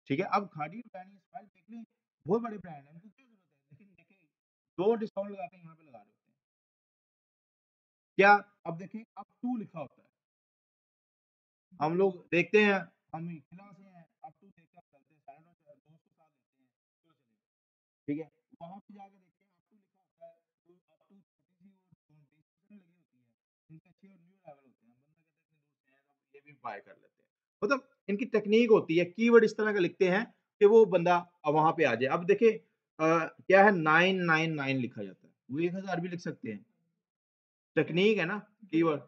ठीक है? अब खादी ब्रांड स्टाइल देख लें, बहुत बड़े ब्रांड हैं, उनको क्यों ज़रूरत है? लेकिन देखिए 2 डिस्काउंट लगाते हैं यहाँ पे लगा रहे होते हैं। क्या अब देखिए अब 2 लिखा होता है। हम लोग देखते हैं, हम क्लास से हैं, अब 2 देख के हम चलते हैं, साइड में दोस्त के साथ लेते हैं, चलो चले, ठीक है? वहाँ पे जाके देखते हैं अब 2 लिखा होता है, तो अब 2 छोटी-सी वो 20% लगी होती है। इनके अच्छे और न्यू अराइवल होते हैं। बंदा कहता है इतने दोस्त हैं, अब ये भी बाय कर लेते हैं। मतलब इनकी टेक्नीक होती है, कीवर्ड इस तरह का लिखते हैं कि वो बंदा वहाँ पे आ जाए। अब देखिए क्या है 999 लिखा जाता है, वो 1000 भी लिख सकते हैं। टेक्नीक है ना कीवर्ड।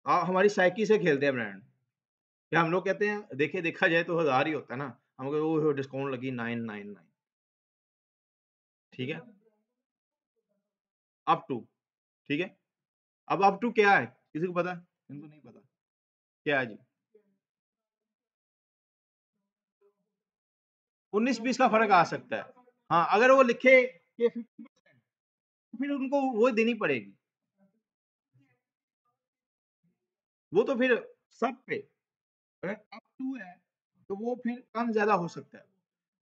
हमारी साइकी से खेलते हैं ब्रांड। क्या हम लोग कहते हैं देखिए देखा जाए तो 1000 ही होता है ना, हम कहे ओह! डिस्काउंट लगी 999 ठीक है? अप टू ठीक है? अब अप टू क्या है, किसी को पता है? इनको नहीं पता क्या है जी। 19-20 का फर्क आ सकता है। हाँ, अगर वो लिखे कि 50% तो फिर उनको वो देनी पड़ेगी। वो तो फिर सब पे अगर अप टू है तो वो फिर कम ज़्यादा हो सकता है।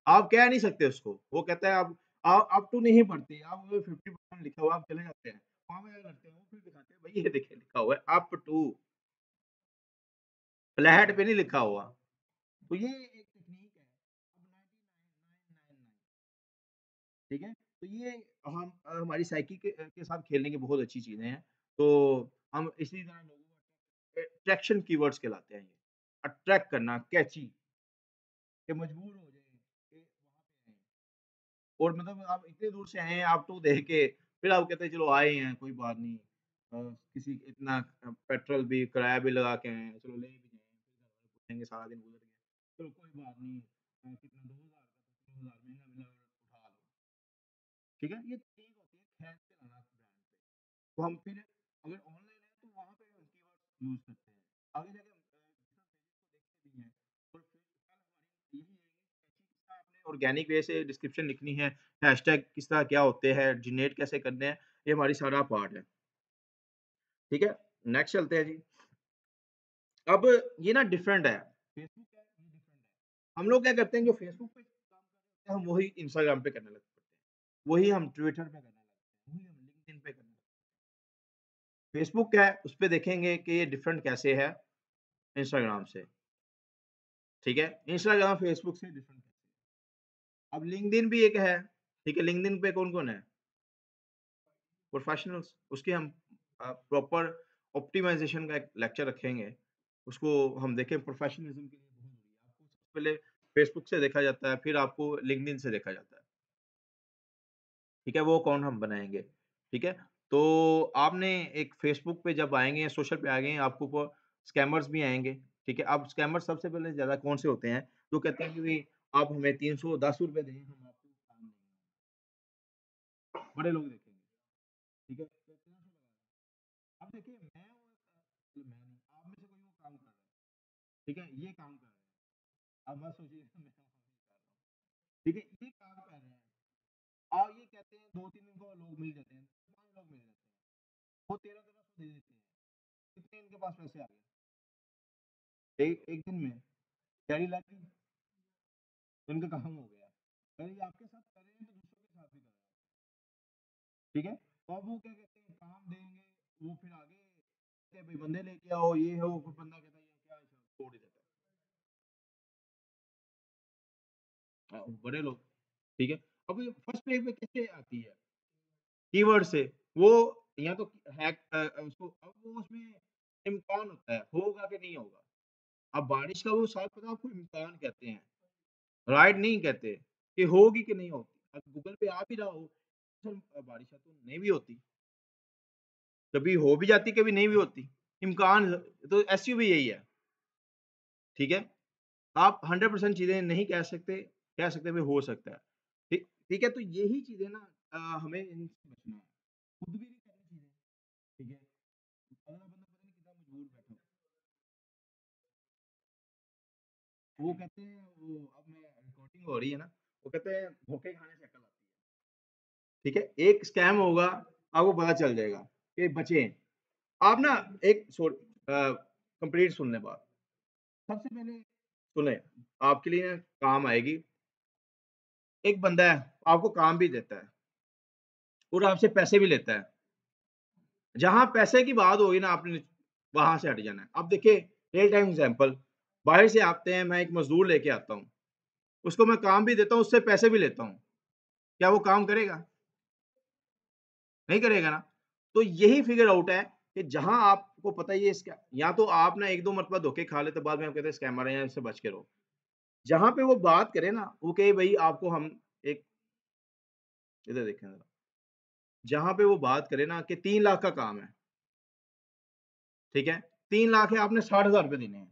आप कह नहीं सकते उसको, वो कहता है आप अप टू नहीं पढ़ते, आप 50% लिखा हुआ है, आप चले जाते हैं। वहाँ पे क्या करते हैं, वो फिर दिखाते हैं, भई ये देखिए लिखा हुआ है अप टू, फ्लैट पे नहीं लिखा हुआ। तो ये एक टेक्नीक है। अब 99,999 ठीक है? तो ये हम हमारी साइकी के साथ खेलने की बहुत अच्छी चीज़ें हैं। तो हम इसी तरह लोगों को अट्रैक्शन कीवर्ड्स कहलाते हैं ये। अट्रैक्ट करना, कैची कि मजबूर हो जाएँ कि वहाँ पे आएँ। और मतलब आप इतनी दूर से आए हैं, आप तो देख के फिर आप कहते हैं चलो आए हैं, कोई बात नहीं। किसी इतना पेट्रोल भी किराया भी लगा के आए हैं, चलो ले भी जाएँ। फिर घर वाले पूछेंगे सारा दिन गुज़र गया। चलो कोई बात नहीं कितना 2000 का तो 2000 महँगा मिला उठा लो। ठीक है? ये चीज़ होती है खैर से लाना ब्रांड पे। तो हम फिर अगर ऑनलाइन है तो वहाँ पे हम कीवर्ड्स यूज़ करते हैं। आगे जाके पेजेस को देखते भी हैं और फिर कल हमारी यही रहेगी कैची किस तरह आपने ऑर्गेनिक वे से डिस्क्रिप्शन लिखनी है, हैशटैग किस तरह क्या होते हैं, जनरेट कैसे करने हैं, ये हमारी सारा पार्ट है। ठीक है? नेक्स्ट चलते हैं जी। अब ये ना डिफरेंट है। फेसबुक है, ये डिफरेंट है। हम लोग क्या करते हैं जो फेसबुक पे काम कर रहे होते हैं, हम वही इंस्टाग्राम पे करने लग पड़ते हैं। वही हम ट्विटर पे करने लगते हैं, वही हम लिंक्डइन पे करने लगते हैं। फेसबुक क्या है, उसपे देखेंगे कि ये डिफरेंट कैसे है इंस्टाग्राम से, ठीक है? इंस्टाग्राम फेसबुक से डिफरेंट कैसे है। अब लिंक्डइन भी एक है, ठीक है? लिंक्डइन पे कौन-कौन है? प्रोफेशनल्स, उसके हम प्रॉपर ऑप्टिमाइज़ेशन का एक लेक्चर रखेंगे। उसको हम देखें प्रोफेशनलिज़्म के लिए बहुत ज़रूरी है। आपको सबसे पहले फेसबुक से देखा जाता है, फिर आपको लिंक्डइन से देखा जाता है। ठीक है? वो अकाउंट हम बनाएँगे, ठीक है? तो आपने एक फेसबुक पे जब आएँगे या सोशल पे आएँगे, आपको को स्कैमर्स भी आएँगे, ठीक है? अब स्कैमर सबसे पहले ज़्यादा कौन से होते हैं? जो कहते हैं कि भई आप हमें ₹310 दें, हम आपको काम देंगे। बड़े लोग देखेंगे, ठीक है? तो 300 लगा अब देखिए मैं और मैं नहीं, आप में से कोई वो काम कर रहा है, ठीक है? ये काम कर रहे हैं। अब मत सोचिए मैं वहाँ नहीं कर रहा हूँ, ठीक है? ये काम कर रहे हैं और ये कहते हैं 2-3 दिन को लोग मिल जाते हैं, 5 लोग मिल जाते हैं। वो 13-1300 दे देते हैं। कितने इनके पास पैसे आ गए? एक एक दिन में दिहाड़ी लग गई, तो इनका काम हो गया। अगर ये आपके साथ कर रहे हैं तो दूसरों के साथ भी कर रहे हैं, ठीक है? तो अब वो क्या कहते हैं काम देंगे, वो फिर आगे कहते हैं भाई बंदे लेके आओ, ये है वो, फिर बंदा कहता है ये क्या है, छोड़ ही देता है। बड़े लोग, ठीक है? अब ये फर्स्ट पेज पे कैसे आती है? कीवर्ड से। वो या तो उसको अब वो उसमें इम्कान होता है, होगा कि नहीं होगा। अब बारिश का वो शायद पता आपको इम्कान कहते हैं, राइट नहीं कहते कि होगी कि नहीं होगी। अब गूगल पे आ भी रहा हो, बारिश है तो नहीं भी होती। कभी हो भी जाती, कभी नहीं भी होती। इम्कान तो एसयू भी यही है, ठीक है? आप 100% चीज़ें नहीं कह सकते भाई हो सकता है। ठीक ठीक है, तो यही चीज़ें ना हमें इनसे बचना है। खुद भी नहीं करनी चीज़ें, ठीक है? अगला बंदा पता नहीं कितना मजबूर बैठा हो। वो कहते हैं वो अब मैं रिकॉर्डिंग हो रही है ना, वो कहते हैं धोखे खाने से अकल आती है। ठीक है? एक स्कैम होगा, आपको पता चल जाएगा कि बचें। आप ना एक कंप्लीट सुन लें बात। सबसे पहले सुने, आपके लिए ना काम आएगी। एक बंदा है, आपको काम भी देता है और आपसे पैसे भी लेता है। जहाँ पैसे की बात होगी ना आपने वहाँ से हट जाना है। अब देखिए रियल टाइम एग्ज़ाम्पल बाहर से आते हैं, मैं एक मज़दूर लेके आता हूँ, उसको मैं काम भी देता हूँ, उससे पैसे भी लेता हूँ। क्या वो काम करेगा? नहीं करेगा ना। तो यही फिगर आउट है कि जहाँ आपको पता ही है इसका या तो आप ना 1-2 मरतबा धोखे खा लेते, बाद में आप कहते हैं स्कैमर हैं, इनसे बच के रहो। जहाँ पे वो बात करे ना, वो कहे भई आपको हम एक इधर देखें ज़रा, जहाँ पे वो बात करे ना कि 3 लाख का काम है, ठीक है? 3 लाख है, आपने 60,000 रुपए देने हैं,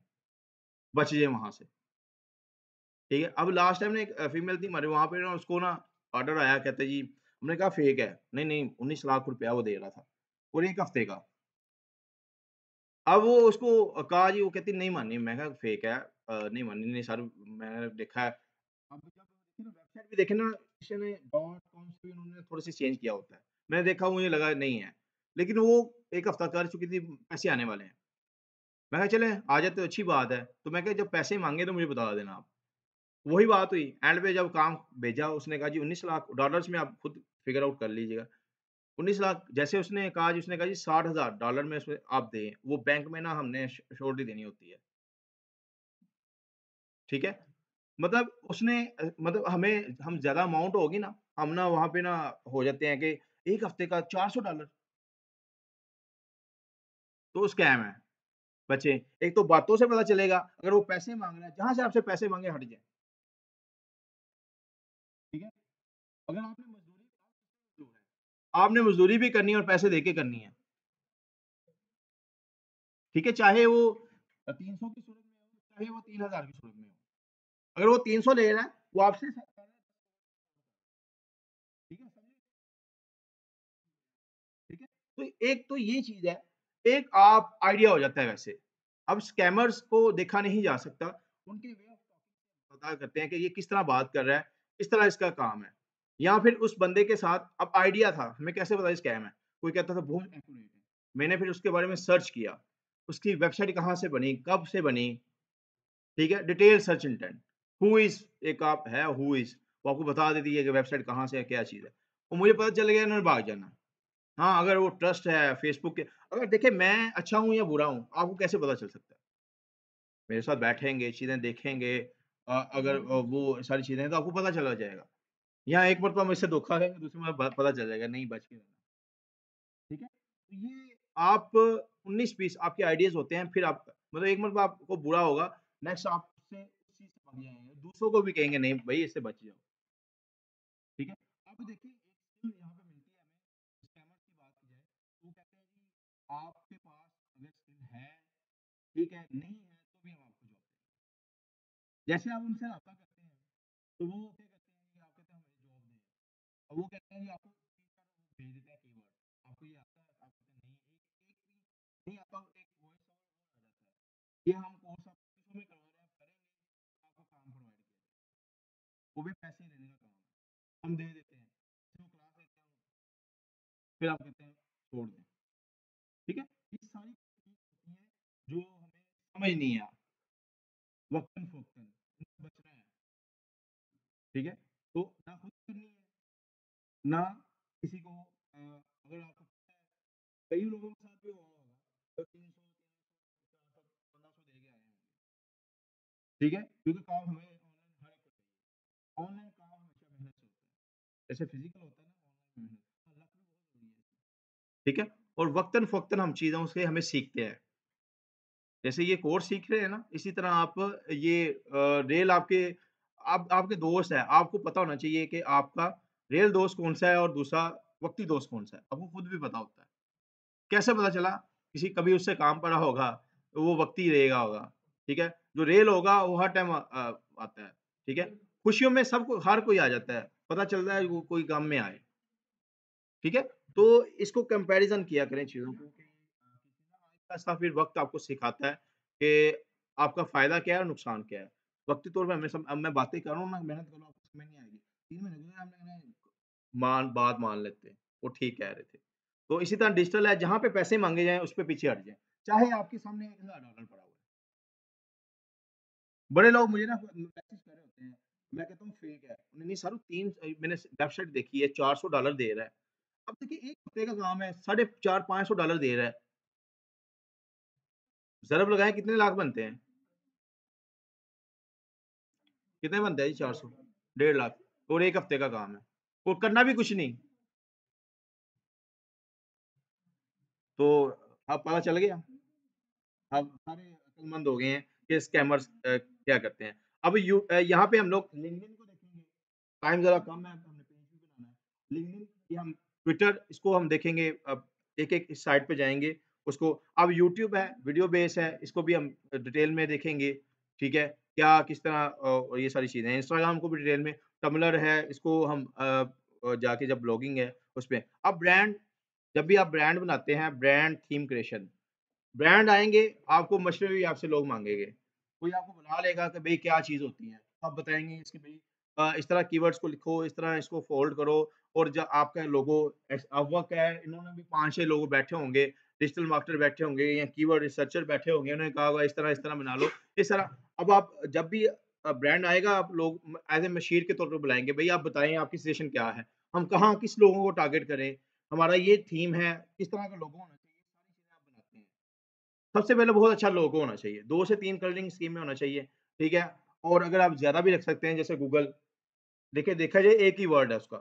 बच जाइए वहाँ से, ठीक है? अब लास्ट टाइम ना एक फीमेल थी हमारे वहाँ पे ना उसको ना ऑर्डर आया कहते जी हमने कहा फेक है, नहीं, नहीं 19 लाख रुपया वो दे रहा था और 1 हफ्ते का। अब वो उसको कहा जी, वो कहती नहीं मानी। मैं कहा फेक है, नहीं मानी, नहीं सर मैंने देखा है। अब जब देखिए ना वेबसाइट भी देखे ना, किसी ने डॉट कॉम से भी उन्होंने थोड़ी-सी चेंज किया होता है। मैंने देखा, मुझे लगा नहीं है। लेकिन वो 1 हफ्ता कर चुकी थी, पैसे आने वाले हैं। मैं कहा चलें आ जाए तो अच्छी बात है। तो मैं कहा जब पैसे माँगे तो मुझे बता देना आप। वही बात हुई, एंड पे जब काम भेजा उसने कहा जी 19 लाख डॉलर्स में आप खुद फिगर आउट कर लीजिएगा। 19 लाख जैसे उसने कहा जी $60,000 में उसमें आप दें, वो बैंक में ना हमने श्योरिटी देनी होती है, ठीक है? मतलब उसने मतलब हम ज़्यादा अमाउंट होगी ना, हम ना वहाँ पे ना हो जाते हैं कि 1 हफ्ते का $400 तो स्कैम है, बचें। एक तो बातों से पता चलेगा, अगर वो पैसे माँग रहा है, जहाँ से आपसे पैसे माँगे हट जाएँ, ठीक है? अगर आपने मज़दूरी आपने मज़दूरी भी करनी है और पैसे देके करनी है, ठीक है? चाहे वो 300 की सूरत में हो, चाहे वो 3000 की सूरत में हो। अगर वो 300 ले रहा है, वो आपसे ठीक है, समझे? ठीक है? तो एक तो ये चीज़ है, एक आप आइडिया हो जाता है वैसे। अब स्कैमर्स को देखा नहीं जा सकता, उनके वे ऑफ टॉकिंग पता करते हैं कि ये किस तरह बात कर रहा है, किस तरह इसका काम है। या फिर उस बंदे के साथ अब आइडिया था, हमें कैसे पता ये स्कैम है? कोई कहता था बहुत एक्यूरेट है। मैंने फिर उसके बारे में सर्च किया, उसकी वेबसाइट कहाँ से बनी, कब से बनी, ठीक है? Detail search intent, who is एक आप है हू इज़, वो आपको बता देती है कि वेबसाइट कहाँ से है, क्या चीज़ है। और मुझे पता चल गया इन्होंने भाग जाना। हाँ, अगर वो ट्रस्ट है फ़ेसबुक के अगर देखिए मैं अच्छा हूँ या बुरा हूँ, आपको कैसे पता चल सकता है? मेरे साथ बैठेंगे, चीज़ें देखेंगे अगर वो सारी चीज़ें हैं तो आपको पता चला जाएगा। या एक मरतबा मुझसे धोखा खाएँगे, दूसरी बार पता चल जाएगा, नहीं बच के रहना, ठीक है? तो ये आप 19-20 आपके आइडियाज़ होते हैं, फिर आप मतलब एक मरतबा आपको बुरा होगा, नेक्स्ट आप उससे उस चीज़ से भाग जाएँगे, दूसरों को भी कहेंगे नहीं भई इससे बच जाओ, ठीक है? अब देखिए एक स्किल यहाँ पे मिलती है हमें, स्कैमर्स की बात की जाए, वो कहते हैं जी आपके पास अगर स्किल है, ठीक है, नहीं है तो भी हम आपको जॉब देंगे। जैसे आप उनसे राब्ता करते हैं, तो वो क्या कहते हैं कि आप कहते हैं हमें जॉब दें, और वो कहते हैं कि आपको 3-4 वो भेज देते हैं कीवर्ड, आपको ये आता है? आप कहते हैं नहीं, एक एक भी नहीं आता, एक वॉइस ओवर आ जाता है। ये हम कोर्स आप 2500 में करवा रहे हैं, आप करेंगे, आपको काम प्रोवाइड किया जाएगा। वो भी पैसे देने का काम है, हम दे देते हैं, फिर वो क्लास लेते हैं, फिर आप कहते हैं छोड़ दें, ठीक है? ये सारी चीज़ें होती हैं जो हमें समझ नहीं है, वक़्तन-फ़ौक़्तन बचना है, ठीक है? तो ना खुद करनी है, ना किसी को अगर आपको पता है कई लोगों के साथ भी हुआ होगा, तो 300, 400, 1500 दे के आए होंगे, ठीक है? क्योंकि काम हमें ऑनलाइन हर एक को चाहिए। ऑनलाइन काम हमेशा मेहनत से होता है। जैसे फिज़िकल होता है ना, ऑनलाइन मेहनत। लक भी बहुत ज़रूरी है, ठीक है? और वक़्तन-फ़ौक़्तन हम चीज़ों से हमें सीखते हैं। जैसे ये कोर्स सीख रहे हैं ना, इसी तरह आप ये रियल आपके आप आपके दोस्त हैं, आपको पता होना चाहिए कि आपका रियल दोस्त कौन-सा है और दूसरा वक़्ती दोस्त कौन-सा है। आपको खुद भी पता होता है। कैसे पता चला? किसी कभी उससे काम पड़ा होगा, तो वो वक़्ती रहेगा होगा, ठीक है? जो रियल होगा वो हर टाइम आता है, ठीक है? खुशियों में सबको हर कोई आ जाता है, पता चलता है वो कोई गम में आए, ठीक है? तो इसको कंपैरिज़न किया करें चीज़ों को कि आहिस्ता-आहिस्ता फिर वक़्त आपको सिखाता है कि आपका फ़ायदा क्या है और नुकसान क्या है। वक़्ती तौर पे अब मैं बातें कर रहा हूँ ना, मेहनत कर रहा हूँ, आपको समझ नहीं आएगी। 3 महीने गुज़रे हमने बात मान लेते हैं, वो ठीक कह रहे थे। तो इसी तरह डिजिटल है, जहाँ पे पैसे माँगे जाएँ, उस पे पीछे हट जाएँ। चाहे आपके सामने $1000 पड़ा हुआ है। बड़े लोग मुझे ना मैसेज कर रहे होते हैं, मैं कहता हूँ फेक है। नहीं सर 3 मैंने वेबसाइट देखी है $400 दे रहा है। अब देखिए 1 हफ्ते का काम है, साढ़े 400-500 डॉलर दे रहा है। ज़रब लगाएँ कितने लाख बनते हैं? कितने बनते हैं जी 400? 1.5 लाख और 1 हफ्ते का काम है। और करना भी कुछ नहीं, तो अब पता चल गया। अब सारे अक्लमंद हो गए हैं कि स्कैमर्स क्या करते हैं। अब यहाँ पे हम लोग लिंक्डइन को देखेंगे, टाइम ज़रा कम है, हमने पेज भी बनाना है। लिंक्डइन या हम ट्विटर इसको हम देखेंगे अब एक-एक इस साइट पे जाएँगे, उसको अब यूट्यूब है, वीडियो बेस है, इसको भी हम डिटेल में देखेंगे, ठीक है? क्या किस तरह ये सारी चीज़ें हैं। इंस्टाग्राम को भी डिटेल में, टम्बलर है, इसको हम जाके जब ब्लॉगिंग है उसपे। अब ब्रांड जब भी आप ब्रांड बनाते हैं, ब्रांड थीम क्रिएशन ब्रांड आएँगे, आपको मशवरे भी आपसे लोग माँगेंगे। कोई आपको बुला लेगा कि भई क्या चीज़ होती है? आप बताएँगे इसकी भई इस तरह कीवर्ड्स को लिखो, इस तरह इसको फ़ोल्ड करो और जो आपका लोगो अपवर्क है, इन्होंने भी 5-6 लोग बैठे होंगे, डिजिटल मार्केटर बैठे होंगे या कीवर्ड रिसर्चर बैठे होंगे, उन्होंने कहा होगा इस तरह बना लो। इस तरह अब आप जब भी ब्रांड आएगा आप लोग एज़ ए मशीर के तौर पे बुलाएँगे, भई आप बताएँ आपकी सजेशन क्या है? हम कहाँ किस लोगों को टारगेट करें? हमारा ये थीम है, किस तरह का लोगो होना चाहिए? सारी चीज़ें आप बनाते हैं। सबसे पहले बहुत अच्छा लोगो होना चाहिए, 2 से 3 कलरिंग स्कीम में होना चाहिए, ठीक है? और अगर आप ज़्यादा भी रख सकते हैं जैसे गूगल, देखिए देखा जाए एक ही वर्ड है उसका,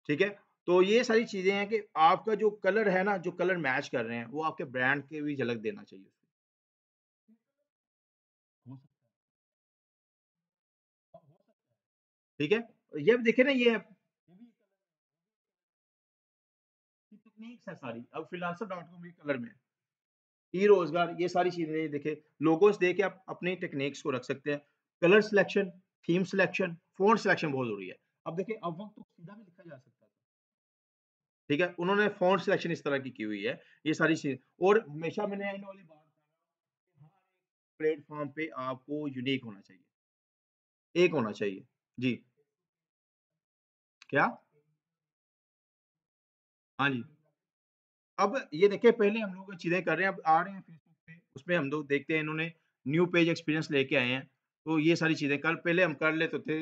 ठीक है? तो ये सारी चीज़ें हैं कि आपका जो कलर है ना, जो कलर मैच कर रहे हैं, वो आपके ब्रांड की भी झलक देना चाहिए। हो सकता है, हो सकता है। ठीक है? ये अब देखिए ना ये भी टेक्निक्स है सारी, अब freelancer.com भी कलर में है। ई-रोज़गार ये सारी चीज़ें देखिए, लोगोस दे के आप अपनी टेक्निक्स को रख सकते हैं। Colour selection, theme selection, font selection बहुत ज़रूरी है। अब देखिए अपवर्क तो सीधा भी लिखा जा सकता है, ठीक है? उन्होंने फ़ॉन्ट सिलेक्शन इस तरह की हुई है, ये सारी चीज़ें और हमेशा मैंने एंड वाली बात कर रहा हूँ कि हर एक प्लेटफ़ॉर्म पे आपको यूनिक होना चाहिए, एक होना चाहिए। जी, क्या? हाँ जी। अब ये देखिए पहले हम लोग चीज़ें कर रहे हैं, अब आ रहे हैं फेसबुक पे, उसपे हम लोग देखते हैं इन्होंने न्यू पेज एक्सपीरियंस लेके आए हैं। तो ये सारी चीज़ें कल पहले हम कर लेते थे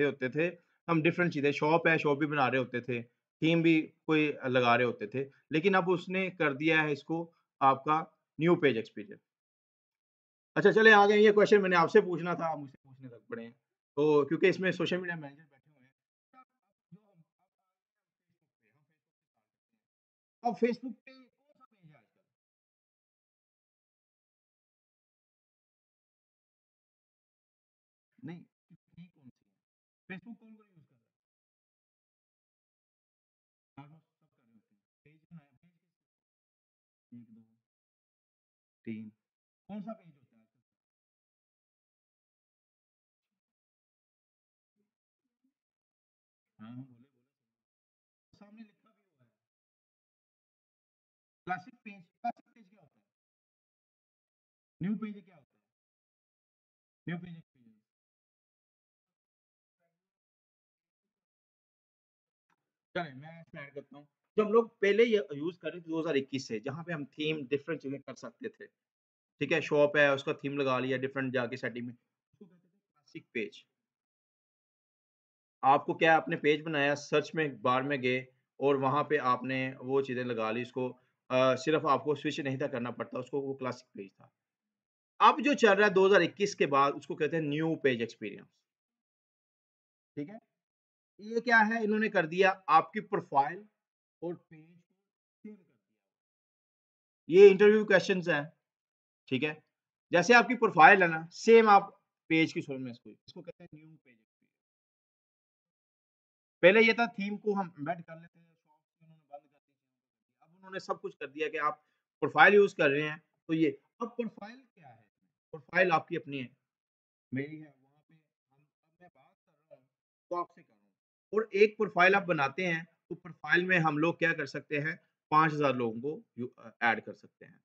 होते थे, हम डिफरेंट चीज़ें शॉप है, शॉप भी बना रहे होते थे, थीम भी कोई लगा रहे होते थे। लेकिन अब उसने कर दिया है इसको आपका न्यू पेज एक्सपीरियंस। अच्छा चलिए आगे ये क्वेश्चन मैंने आपसे पूछना था, आप मुझसे पूछने लग पड़े हैं। तो क्योंकि इसमें सोशल मीडिया मैनेजर बैठे हुए हैं। अब फेसबुक पे कौन-सा पेज है आजकल? नहीं, ठीक कौन-सी है? फेसबुक कौन-कौन यूज़ कर रहा है? ऑलमोस्ट सब कर रहे होते हैं। पेज बनाया पेज किस 1, 2, 3 कौन-सा पेज होता है आजकल? हाँ, हाँ, बोले, बोले। सामने लिखा भी हुआ है। क्लासिक पेज क्या होता है? न्यू पेज क्या होता है? New page experience. चलें मैं इसमें ऐड करता हूँ। जो हम लोग पहले ये यूज़ कर रहे थे 2021 से, जहाँ पे हम थीम डिफरेंट चीज़ें कर सकते थे। ठीक है? शॉप है, उसका थीम लगा लिया डिफरेंट जाके सेटिंग में। उसको कहते थे क्लासिक पेज। आपको क्या है आपने पेज बनाया, सर्च में बार में गए और वहाँ पे आपने वो चीज़ें लगा ली उसको सिर्फ़ आपको स्विच नहीं था करना पड़ता, उसको वो क्लासिक पेज था। अब जो चल रहा है 2021 के बाद उसको कहते हैं न्यू पेज एक्सपीरियंस, ठीक है? ये क्या है इन्होंने कर दिया आपकी प्रोफ़ाइल और पेज को सेम कर दिया। ये इंटरव्यू क्वेश्चन्स हैं, ठीक है? जैसे आपकी प्रोफ़ाइल है ना, सेम आप पेज की शो में इसको कहते हैं न्यू पेज एक्सपीरियंस। पहले ये था थीम को हम एम्बेड कर लेते हैं, शॉप्स उन्होंने बंद कर दी थी। अब उन्होंने सब कुछ कर दिया कि आप प्रोफ़ाइल यूज़ कर रहे हैं, तो ये अब प्रोफ़ाइल क्या है? प्रोफ़ाइल आपकी अपनी है, मेरी है, वहाँ पे हम अब मैं बात कर रहा हूँ, तो आपसे कर रहा हूँ और एक प्रोफ़ाइल आप बनाते हैं, तो प्रोफ़ाइल में हम लोग क्या कर सकते हैं, 5000 लोगों को ऐड कर सकते हैं।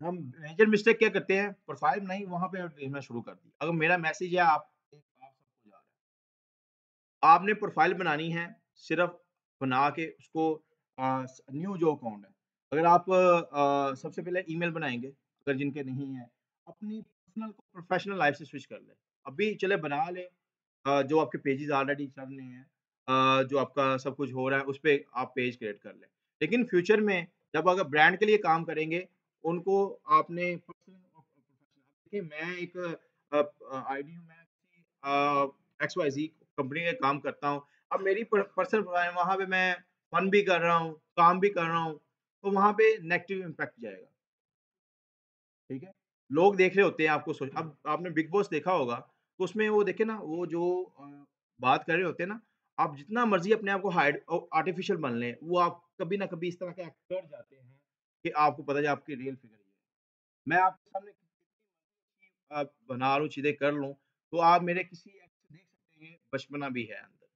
हम मेजर मिस्टेक क्या करते हैं, प्रोफ़ाइल बनाई, वहाँ पे भेजना शुरू कर दी। अगर मेरा मैसेज है आप सबको जा रहा है। आपने प्रोफ़ाइल बनानी है, सिर्फ़ बना के उसको न्यू जो अकाउंट है। अगर आप सबसे पहले ईमेल बनाएँगे, अगर जिनके नहीं है, अपनी पर्सनल को प्रोफ़ेशनल लाइफ़ से स्विच कर लें। अभी चले बना लें जो आपके पेजेज़ ऑलरेडी चल रहे हैं जो आपका सब कुछ हो रहा है, उस पे आप पेज क्रिएट कर लें। लेकिन फ्यूचर में जब अगर ब्रांड के लिए काम करेंगे, उनको आपने पर्सनल और प्रोफ़ेशनल देखिए मैं एक आईडी हूँ, मैं किसी XYZ कंपनी में काम करता हूँ। अब मेरी पर्सनल प्रोफ़ाइल वहाँ पे मैं फन भी कर रहा हूँ, काम भी कर रहा हूँ, तो वहाँ पे नेगेटिव इम्पैक्ट जाएगा, ठीक है? लोग देख रहे होते हैं आपको अब आपने बिग बॉस देखा होगा, तो उसमें वो देखिए ना वो जो बात कर रहे होते हैं ना, आप जितना मर्ज़ी अपने आप को आर्टिफ़िशियल बन लें, वो आप कभी ना कभी इस तरह के एक्ट कर जाते हैं कि आपको पता है आपकी रियल फिगर ये है। मैं आपके सामने बना लूँ, चीज़ें कर लूँ, तो आप मेरे किसी एक्ट से देख सकते हैं बचपना भी है अंदर।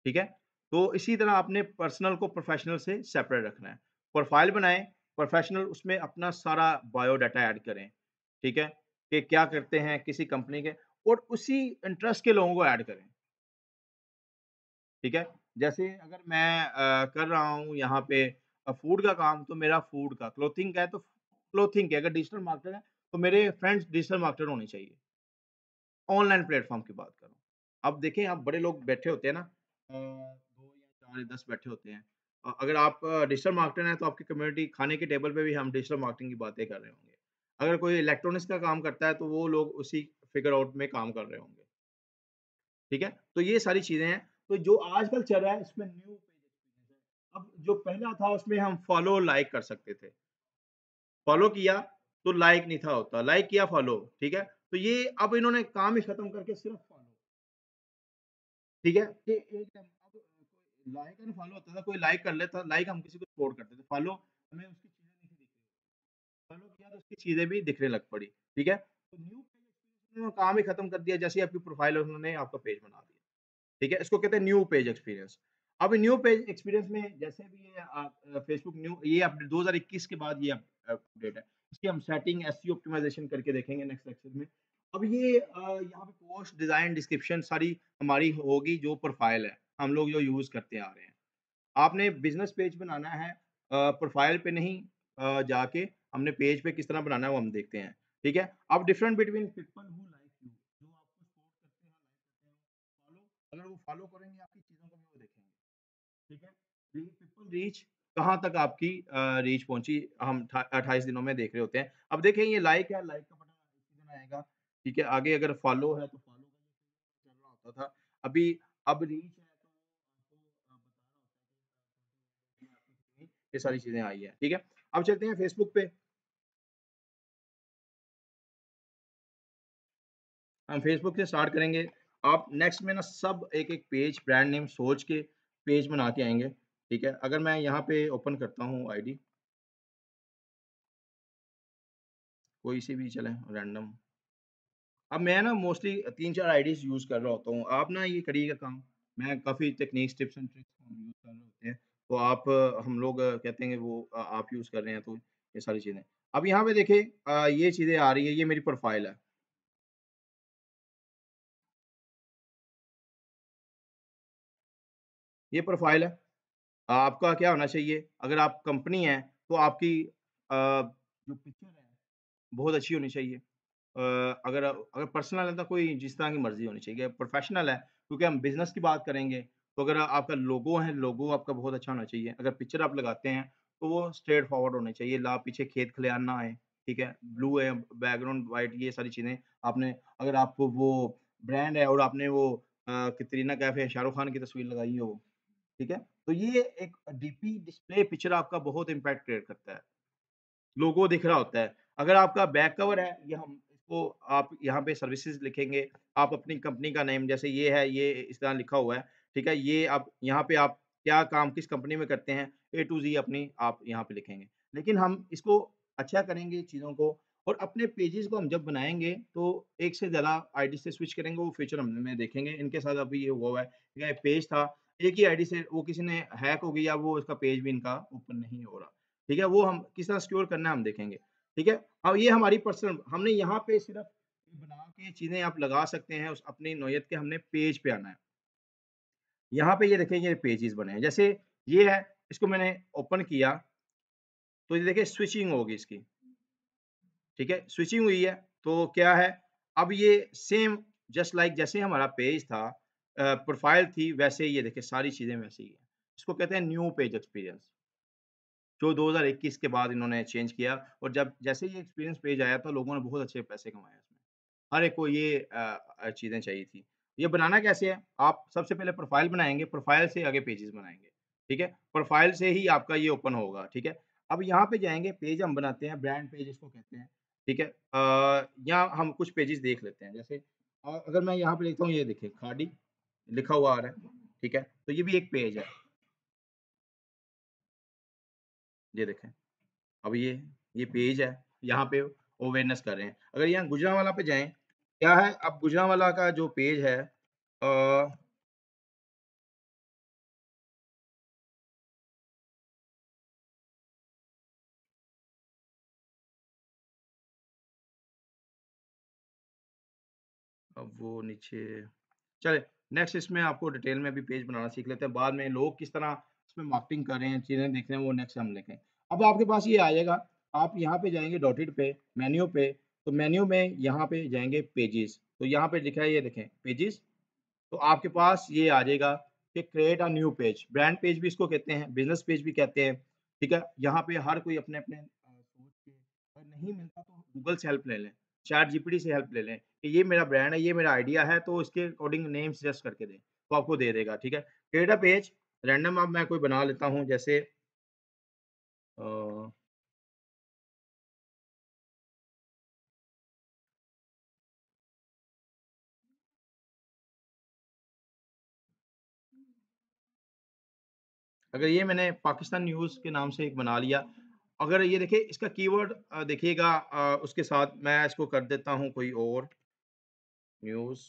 ठीक है? तो इसी तरह आपने पर्सनल को प्रोफ़ेशनल से सेपरेट रखना है। प्रोफाइल बनाएँ, प्रोफेशनल उसमें अपना सारा बायोडाटा ऐड करें, ठीक है? कि क्या करते हैं किसी कंपनी के और उसी इंटरेस्ट के लोगों को ऐड करें, ठीक है? जैसे अगर मैं कर रहा हूँ यहाँ पे फूड का काम तो मेरा फूड का, क्लॉथिंग का है तो क्लॉथिंग के, अगर डिजिटल मार्केटर है तो मेरे फ्रेंड्स डिजिटल मार्केटर होने चाहिए। ऑनलाइन प्लेटफ़ॉर्म की बात कर रहा हूँ। अब देखें आप बड़े लोग बैठे होते हैं ना 2 या 4 या 10 बैठे होते हैं। अगर आप डिजिटल मार्केटर हैं तो आपकी कम्युनिटी खाने के टेबल पे भी हम डिजिटल मार्केटिंग की बातें कर रहे होंगे। अगर कोई इलेक्ट्रॉनिक्स का काम करता है तो वो लोग उसी फिगर आउट में काम कर रहे होंगे। ठीक है? तो ये सारी चीज़ें हैं। तो जो आजकल चल रहा है इसमें न्यू पेज एक्सपीरियंस है। अब जो पहला था उसमें हम फॉलो लाइक कर सकते थे। फॉलो किया तो लाइक नहीं था होता, लाइक किया फॉलो, ठीक है? तो ये अब इन्होंने काम ही खत्म करके सिर्फ फॉलो, ठीक है? कि एक टाइम अब कोई लाइक एंड फॉलो होता था, कोई लाइक कर लेता, लाइक हम किसी को सपोर्ट करते थे, फॉलो हमें उसकी चीज़ें नहीं दिख रही। फॉलो किया तो उसकी चीज़ें भी दिखने लग पड़ी, ठीक है? तो न्यू पेज एक्सपीरियंस उन्होंने काम ही खत्म कर दिया, जैसे ही आपकी प्रोफाइल है उन्होंने आपका पेज बना दिया। ठीक है? इसको कहते हैं न्यू पेज एक्सपीरियंस। अब न्यू पेज एक्सपीरियंस में जैसे भी ये फेसबुक न्यू ये अप 2021 के बाद ये अपडेट है। इसकी हम सेटिंग एसईओ ऑप्टिमाइज़ेशन करके देखेंगे नेक्स्ट लेक्चर में। अब ये यहाँ पे पोस्ट, डिज़ाइन, डिस्क्रिप्शन सारी हमारी होगी जो प्रोफाइल है, हम लोग जो यूज़ करते आ रहे हैं। आपने बिज़नेस पेज बनाना है प्रोफाइल पे नहीं जाके हमने पेज पे किस तरह बनाना है वो हम देखते हैं, ठीक है? अब different between people who like you जो आपको सपोर्ट करते हैं, लाइक करते हैं, फॉलो अगर वो फॉलो करेंगे आपकी चीज़ों को भी वो देखेंगे, ठीक है? पीपल रीच कहाँ तक आपकी रीच पहुँची हम 28 दिनों में देख रहे होते हैं। अब देखें ये लाइक है, लाइक का बटन इसी दिन आएगा, ठीक है? आगे अगर फॉलो है तो फॉलो का जो चल रहा होता था, अभी अब रीच है तो आपको बता रहा होता है कि आपकी कितनी ये सारी चीज़ें आई हैं, ठीक है? अब चलते हैं फेसबुक पे, हम फेसबुक से स्टार्ट करेंगे। आप नेक्स्ट में ना सब एक-एक पेज ब्रांड नेम सोच के पेज बना के आएँगे, ठीक है? अगर मैं यहाँ पे ओपन करता हूँ आईडी, कोई सी भी चले रैंडम। अब मैं ना मोस्टली 3-4 आईडीज़ यूज़ कर रहा होता हूँ। आप ना ये करिएगा काम, मैं काफ़ी टेक्निक्स, टिप्स एंड ट्रिक्स हम यूज़ कर रहे होते हैं। तो आप हम लोग कहते हैं कि वो आप यूज़ कर रहे हैं तो ये सारी चीज़ें। अब यहाँ पे देखिए ये चीज़ें आ रही है, ये मेरी प्रोफ़ाइल है। ये प्रोफ़ाइल है। आपका क्या होना चाहिए, अगर आप कंपनी है तो आपकी जो पिक्चर है बहुत अच्छी होनी चाहिए। अगर अगर पर्सनल है तो कोई जिस तरह की मर्ज़ी होनी चाहिए। प्रोफ़ेशनल है क्योंकि हम बिज़नेस की बात करेंगे, तो अगर आपका लोगो है, लोगो आपका बहुत अच्छा होना चाहिए। अगर पिक्चर आप लगाते हैं, तो वो स्ट्रेट फॉरवर्ड होनी चाहिए, ला पीछे खेत-खलियान ना आए, ठीक है? ब्लू है, बैकग्राउंड व्हाइट ये सारी चीज़ें आपने अगर आपको वो ब्रांड है और आपने वो कैटरीना कैफ़ या शाहरुख खान की तस्वीर लगाई हो, ठीक है? तो ये एक डीपी डिस्प्ले पिक्चर आपका बहुत इम्पैक्ट क्रिएट करता है। लोगो दिख रहा होता है। अगर आपका बैक कवर है, ये हम इसको आप यहाँ पे सर्विसेज़ लिखेंगे, आप अपनी कंपनी का नेम जैसे ये है, ये इस तरह लिखा हुआ है, ठीक है? ये आप यहाँ पे आप क्या काम किस कंपनी में करते हैं, ए टू ज़ी अपनी आप यहाँ पे लिखेंगे। लेकिन हम इसको अच्छा करेंगे चीज़ों को और अपने पेजेज़ को हम जब बनाएँगे, तो एक से ज़्यादा आईडी से स्विच करेंगे, वो फीचर हम में देखेंगे। इनके साथ अभी ये हुआ हुआ है, ठीक है? पेज था, एक ही आईडी से वो किसी ने हैक हो गया, वो उसका पेज भी इनका ओपन नहीं हो रहा। ठीक है? वो हम किस तरह सिक्योर करना है हम देखेंगे, ठीक है? अब ये हमारी पर्सनल हमने यहाँ पे सिर्फ़ बना के चीज़ें आप लगा सकते हैं उस अपनी नौयत के हमने पेज पे आना है। यहाँ पे ये देखिए ये पेजेज़ बने हैं, जैसे ये है, इसको मैंने ओपन किया, तो ये देखिए स्विचिंग होगी इसकी, ठीक है? स्विचिंग हुई है, तो क्या है, अब ये सेम जस्ट लाइक जैसे हमारा पेज था प्रोफ़ाइल थी वैसे ही ये देखिए सारी चीज़ें वैसे ही हैं। इसको कहते हैं न्यू पेज एक्सपीरियंस। जो 2021 के बाद इन्होंने चेंज किया और जब जैसे ही एक्सपीरियंस पेज आया तो लोगों ने बहुत अच्छे पैसे कमाए उसमें। हर एक को ये चीज़ें चाहिए थी। ये बनाना कैसे है? आप सबसे पहले प्रोफ़ाइल बनाएँगे, प्रोफ़ाइल से आगे पेजेज़ बनाएँगे, ठीक है? प्रोफ़ाइल से ही आपका ये ओपन होगा, ठीक है? अब यहाँ पे जाएँगे, पेज हम बनाते हैं, ब्रांड पेज इसको कहते हैं, ठीक है? यहाँ हम कुछ पेजेज़ देख लेते हैं, जैसे अगर मैं यहाँ पे लिखता हूँ, ये देखिए खाड़ी लिखा हुआ आ रहा है, ठीक है? तो ये भी एक पेज है, ये देखें। अब ये पेज है, यहाँ पे अवेयरनेस कर रहे हैं। अगर यहाँ गुजरांवाला पे जाएँ, क्या है अब गुजरांवाला का जो पेज है अ, अब वो नीचे चलिए नेक्स्ट इसमें आपको डिटेल में अभी पेज बनाना सीख लेते हैं, बाद में लोग किस तरह इसमें मार्केटिंग कर रहे हैं, चीज़ें देख रहे हैं, वो नेक्स्ट हम देखें। अब आपके पास ये आ जाएगा, आप यहाँ पे जाएँगे डॉटेड पे, मेन्यू पे, तो मेन्यू में यहाँ पे जाएँगे पेजेज़, तो यहाँ पे लिखा है ये देखें पेजेज़, तो आपके पास ये आ जाएगा कि create a new page, brand page भी इसको कहते हैं, बिज़नेस पेज भी कहते हैं, ठीक है? यहाँ पे हर कोई अपने-अपने सोच के अगर नहीं मिलता तो गूगल से हेल्प ले लें, चैट जीपीटी से हेल्प ले लें कि ये मेरा ब्रांड है, ये मेरा आइडिया है, तो इसके अकॉर्डिंग नेम सजेस्ट करके दें, तो आपको दे देगा, ठीक है? क्रिएट अ पेज, रैंडम अब मैं कोई बना लेता हूँ जैसे अ, अगर ये मैंने पाकिस्तान न्यूज़ के नाम से एक बना लिया, अगर ये देखिए इसका कीवर्ड देखिएगा उसके साथ मैं इसको कर देता हूँ कोई और न्यूज़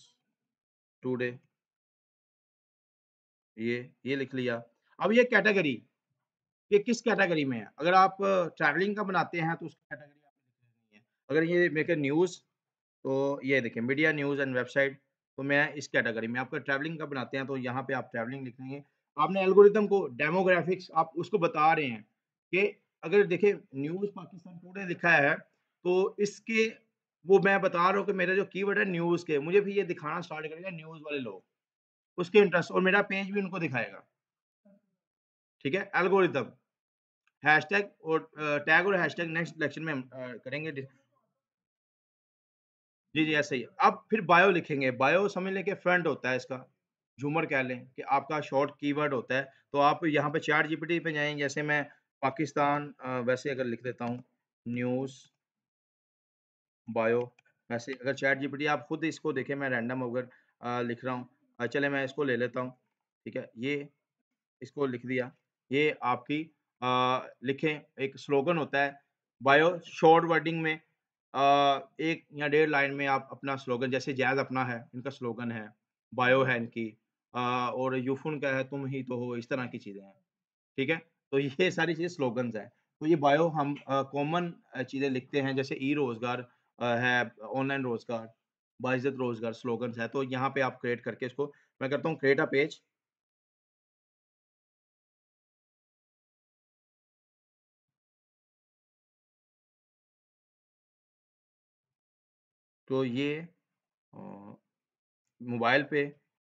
टुडे ये लिख लिया। अब ये कैटेगरी, ये किस कैटेगरी में है? अगर आप ट्रैवलिंग का बनाते हैं तो उसकी कैटेगरी आपको लिख लेनी है। अगर ये मेक न्यूज़ तो ये देखिए मीडिया न्यूज़ एंड वेबसाइट तो मैं इस कैटेगरी में आपका ट्रैवलिंग का बनाते हैं तो यहाँ पे आप ट्रैवलिंग लिखेंगे। आपने एल्गोरिदम को डेमोग्राफिक्स आप उसको बता रहे हैं कि अगर देखिए न्यूज़ पाकिस्तान टुडे लिखा है तो इसके वो मैं बता रहा हूँ कि मेरा जो कीवर्ड है न्यूज़ के मुझे भी ये दिखाना स्टार्ट करेगा न्यूज़ वाले लोग, उसके इंटरेस्ट और मेरा पेज भी उनको दिखाएगा। ठीक है? एल्गोरिदम, हैशटैग और टैग और हैशटैग नेक्स्ट लेक्चर में हम करेंगे डिस जी, जी, ऐसे ही। अब फिर बायो लिखेंगे, बायो समझ लें कि फ्रंट होता है इसका, झूमर कह लें कि आपका शॉर्ट कीवर्ड होता है, तो आप यहाँ पे चैट जीपीटी पे जाएँ, जैसे मैं पाकिस्तान वैसे अगर लिख देता हूँ, न्यूज़ बायो वैसे अगर चैट जीपीटी आप खुद इसको देखें मैं रैंडम अगर लिख रहा हूँ चलें मैं इसको ले लेता हूँ, ठीक है? ये इसको लिख दिया। ये आपकी लिखें एक स्लोगन होता है, बायो शॉर्ट वर्डिंग में 1 या डेढ़ लाइन में आप अपना स्लोगन जैसे जैज़ अपना है, इनका स्लोगन है, बायो है इनकी और यूफुन का है तुम ही तो हो, इस तरह की चीज़ें हैं, ठीक है? तो ये सारी चीज़ें स्लोगन्स हैं। तो ये बायो हम कॉमन चीज़ें लिखते हैं जैसे ई-रोज़गार है, ऑनलाइन रोज़गार, बाइज़्ज़त रोज़गार स्लोगन्स हैं, तो यहाँ पे आप क्रिएट करके इसको मैं करता हूँ क्रिएट अ पेज तो ये अ, मोबाइल पे